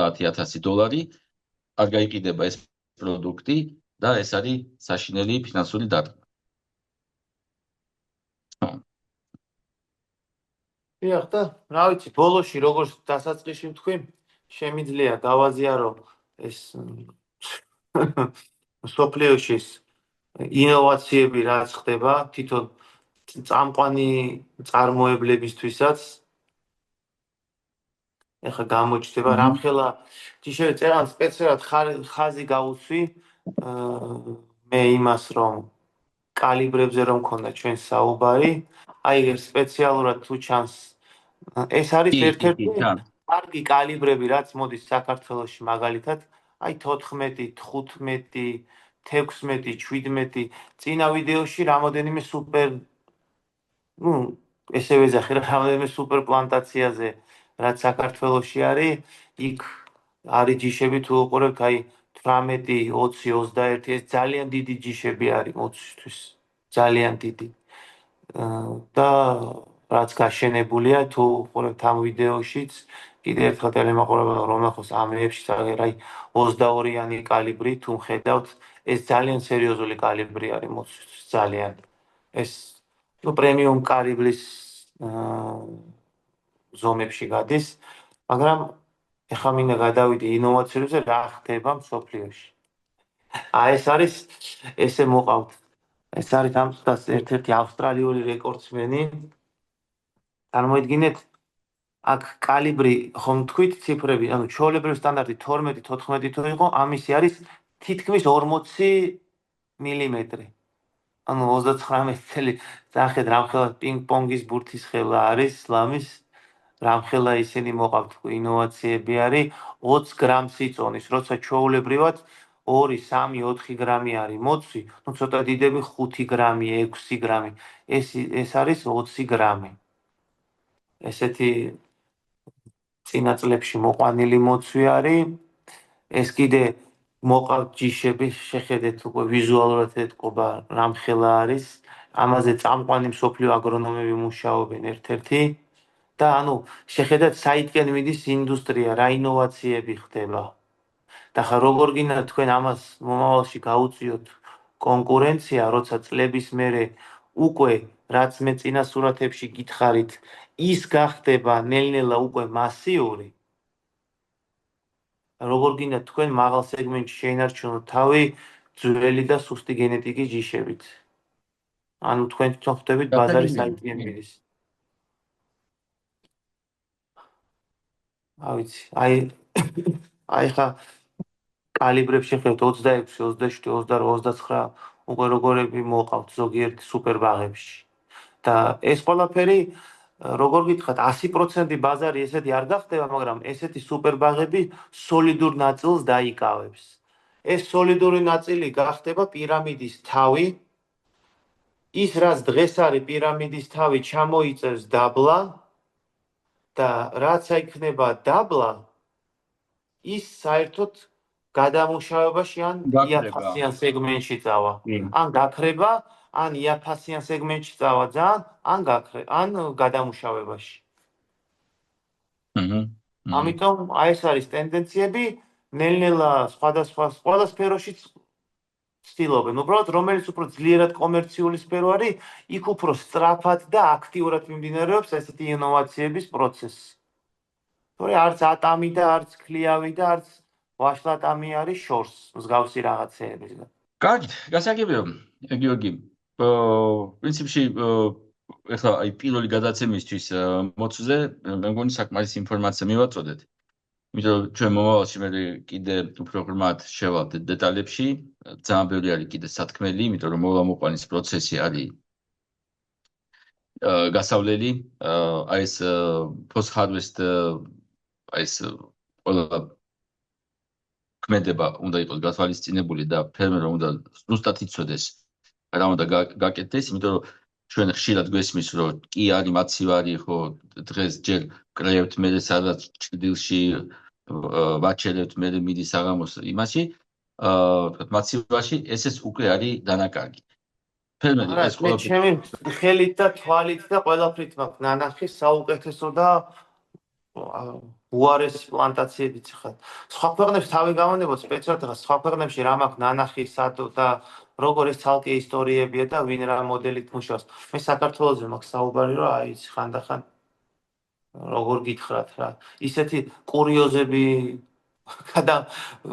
$, არ გაიყიდება ეს პროდუქტი და ეს არის საშინელი ფინანსური დარტყმა. დიახ და რა ვიცი, ბოლოში როგორც დასაწყისში ვთქვი, შემიძლია გავაზიარო ეს სოფლიოში ინოვაციები რაც ხდება თვითონ წამყვანი წარმოებლებისთვისაც. ეხლა გამოჩნდება რამხელა ჯიშები წერან სპეციალურად ხაზი გაუცვი მე იმას რომ კალიბრებზე რომ მქონდა ჩვენ საუბარი, აი სპეციალურად თუ ჩანს ეს არის ერთ-ერთი კარგი კალიბრები რაც მოდის საქართველოში მაგალითად, აი 14, 15, 16, 17 წინა ვიდეოში რამოდენიმე სუპერ ესე ვეძახი რამოდენიმე სუპერ პლანტაციაზე რაც საქართველოში არის, იქ არის ჯიშები თუ უყურებთ, აი 18, 20, 21 ეს ძალიან დიდი ჯიშები არის მოცვისთვის, ძალიან დიდი. და რაც გაშენებულია თუ უყურებთ ამ ვიდეოშიც, კიდე ერთხელ ტელემოყურებელს რომ ნახოს ამ ეებში აი 22-იანი კალიბრი თუ ხედავთ, ეს ძალიან სერიოზული კალიბრი არის მოცვისთვის, ძალიან. ეს პრემიუმ კარიბლის ზომებში გადის, მაგრამ ეხლა მინდა გადავიდე ინოვაციებზე, რა ხდება მსოფლიოში. ეს არის ესე მოყავთ. ეს არის ამ წუთას ერთ-ერთი ავსტრალიური რეკორდსმენი. წარმოიდგინეთ, აქ კალიბრი ხომ თქვით ციფრები, ანუ ჩვეულებრივი სტანდარტი 12-14 თუ იყო, ამისი არის თითქმის 40 მილიმეტრი. ანუ 39 წელი ძახეთ რამხელა პინგ-პონგის ბურთის ხელა არის ლამის, რამხელა ისინი მოყავთ ინოვაციები არის 20 გრამს იწონის, როცა ჩვეულებრივად 2, 3, 4 გრამი არის მოცვი, ну ცოტა დიდები 5 გრამი, 6 გრამი. ეს არის 20 გრამი. ესეთი წინა წლებში მოყვანილი მოცვი არის. ეს კიდე მოყავთ ჯიშები, შეხედეთ უკვე ვიზუალურად ეთყობა რამხელა არის. ამაზე წამყვანი მსოფლიო აგრონომები მუშაობენ ერთ-ერთი და ანუ შეხედათ საითკენ მიდის ინდუსტრია, რა ინოვაციები ხდება. და ხა როგორ გინდა თქვენ ამას მომავალში გაუწიოთ კონკურენცია, როცა წლების მერე უკვე რაც მე წინა სურათებში გითხარით, ის გახდება ნელ-ნელა უკვე მასიური. როგორ გინდა თქვენ მაღალ სეგმენტში შეინარჩუნოთ თავი ძველი და სუსტი გენეტიკის ჯიშებით. ანუ თქვენ თვითონ ხვდებით ბაზარი საითკენ მიდის. ავიცი, აი ხა კალიბრებს შეხედეთ 26, 27, 28, 29 უკვე როგორები მოყავთ ზოგიერთ სუპერბაღებში. და ეს ყველაფერი როგორ გითხრათ 100% ბაზარი ესეთი არ გახდება, მაგრამ ესეთი სუპერბაღები სოლიდურ ნაწილს დაიკავებს. ეს სოლიდური ნაწილი გახდება პირამიდის თავი. ის რაც დღეს არის პირამიდის თავი ჩამოიწევს დაბლა და რაც აიქნება დაბლა ის საერთოდ გადამუშავებაში ან იაფასიან სეგმენტში წავა. ან გაქრება, ან იაფასიან სეგმენტში წავა ძალიან, ან გადამუშავებაში. ამიტომ ეს არის ტენდენციები, ნელ-ნელა სხვადასხვა ყველა სფეროშიც ცდილობენ. უბრალოდ რომელიც უფრო ძლიერად კომერციული სფერო არის, იქ უფრო სწრაფად და აქტიურად მიმდინარეობს ესეთი ინოვაციების პროცესი. თორე არც ატამი და არც ქლიავი და არც ვაშლატამი არის შორს მსგავსი რაღაცეებისგან. კარგი, გასაგებია, გიორგი. პრინციპში ეხლა აი პირველი გადაცემისთვის მოცვზე მე მგონი საკმარის ინფორმაცია მივაწოდეთ. იმიტომ რომ ჩვენ მომავალში მე კიდე უფრო ღრმად შევალთ დეტალებში, ძალიან ბევრი არის კიდე სათქმელი, იმიტომ რომ მოვამოყვანის პროცესი არის გასავლელი, აი ეს post harvest აი ეს ყველა ქმედება უნდა იყოს გათვალისწინებული და ფერმერმა უნდა ზუსტად იცოდეს რა უნდა გაკეთდეს, იმიტომ რომ ჩვენ ხშირად გვესმის რომ კი არის მაცივარი, ხო დღეს ჯერ კრეებთ მე სადაც ჭრდილში ვაჩერებთ მე მიდის საღამოს იმაში მაცივაში ესეც უკვე არის დანაკარგი. ფერმერი ეს ყველაფერი ჩემი ხელით და თვალით და ყველაფრით მაქვს ნანახი საუკეთესო და უარესი პლანტაციებიც ხარ. სხვა ქვეყნებში თავი გამონდებოდ სპეციალურად სხვა ქვეყნებში რა მაქვს ნანახი სადო და როგორ ეს ცალკე ისტორიებია და ვინ რა მოდელით მუშაობს. მე საქართველოზე მაქვს საუბარი რომ აი ხანდახან როგორ გითხრათ რა. ისეთი კურიოზები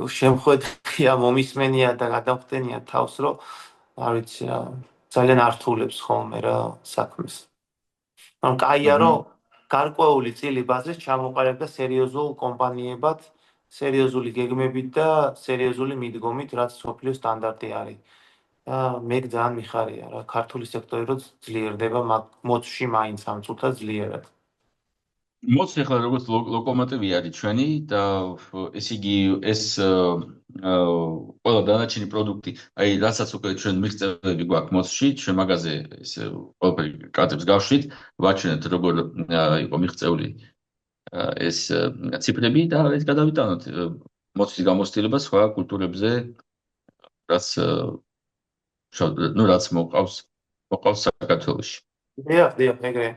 შემხვედია მომისმენია და გადამხდენია თავს რომ არ ვიცი რა ძალიან ართულებს ხოლმე რა საქმეს. ანუ კაია რომ გარკვეული წილი ბაზრის ჩამოყალიბდა სერიოზულ კომპანიებად, სერიოზული გეგმებით და სერიოზული მიდგომით, რაც სოფლიო სტანდარტი არის. და მე ძალიან მიხარია რა, ქართული სექტორი რო ძლიერდება მოცვში მაინც ამ წუთას ძლიერად. მოცვი ახლა როგორც ლოკომოტივი არის ჩვენი და ესე იგი ეს ყველა დანარჩენი პროდუქტი, აი რასაც უკვე ჩვენ მიღწევები გვაქვს მოცვში, ჩვენ მაგაზე ეს ყველაფერი კარტებს გავშვით, ვაჩვენებთ როგორ იყო მიღწეული ეს ციფრები და ეს გადავიტანოთ მოცვის გამოცდილება სხვა კულტურებზე, რაც რაც მოყავს საქართველოში. დიახ, ეგრეა.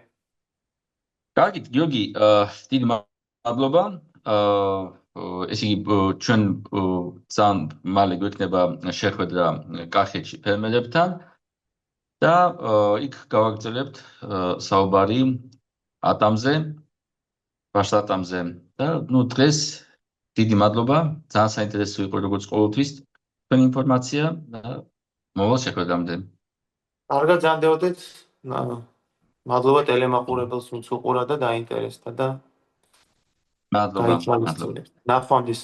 კარგით, გიორგი, დიდი მადლობა. ესე იგი, ჩვენ ძალიან მალე გვექნება შეხვედრა კახეთში ფერმერებთან და იქ გავაგრძელებთ საუბარი ატამზე, ვარსატამზე და დღეს დიდი მადლობა, ძალიან საინტერესო იყო როგორც ყოველთვის თქვენი ინფორმაცია და მოვალ შეხვედრამდე. კარგად ზარდეოდეთ. მადლობა ტელემაყურებელს, ვინც უყურა და დაინტერესდა და მადლობა. გაითვალისწინებს. ნახვამდის.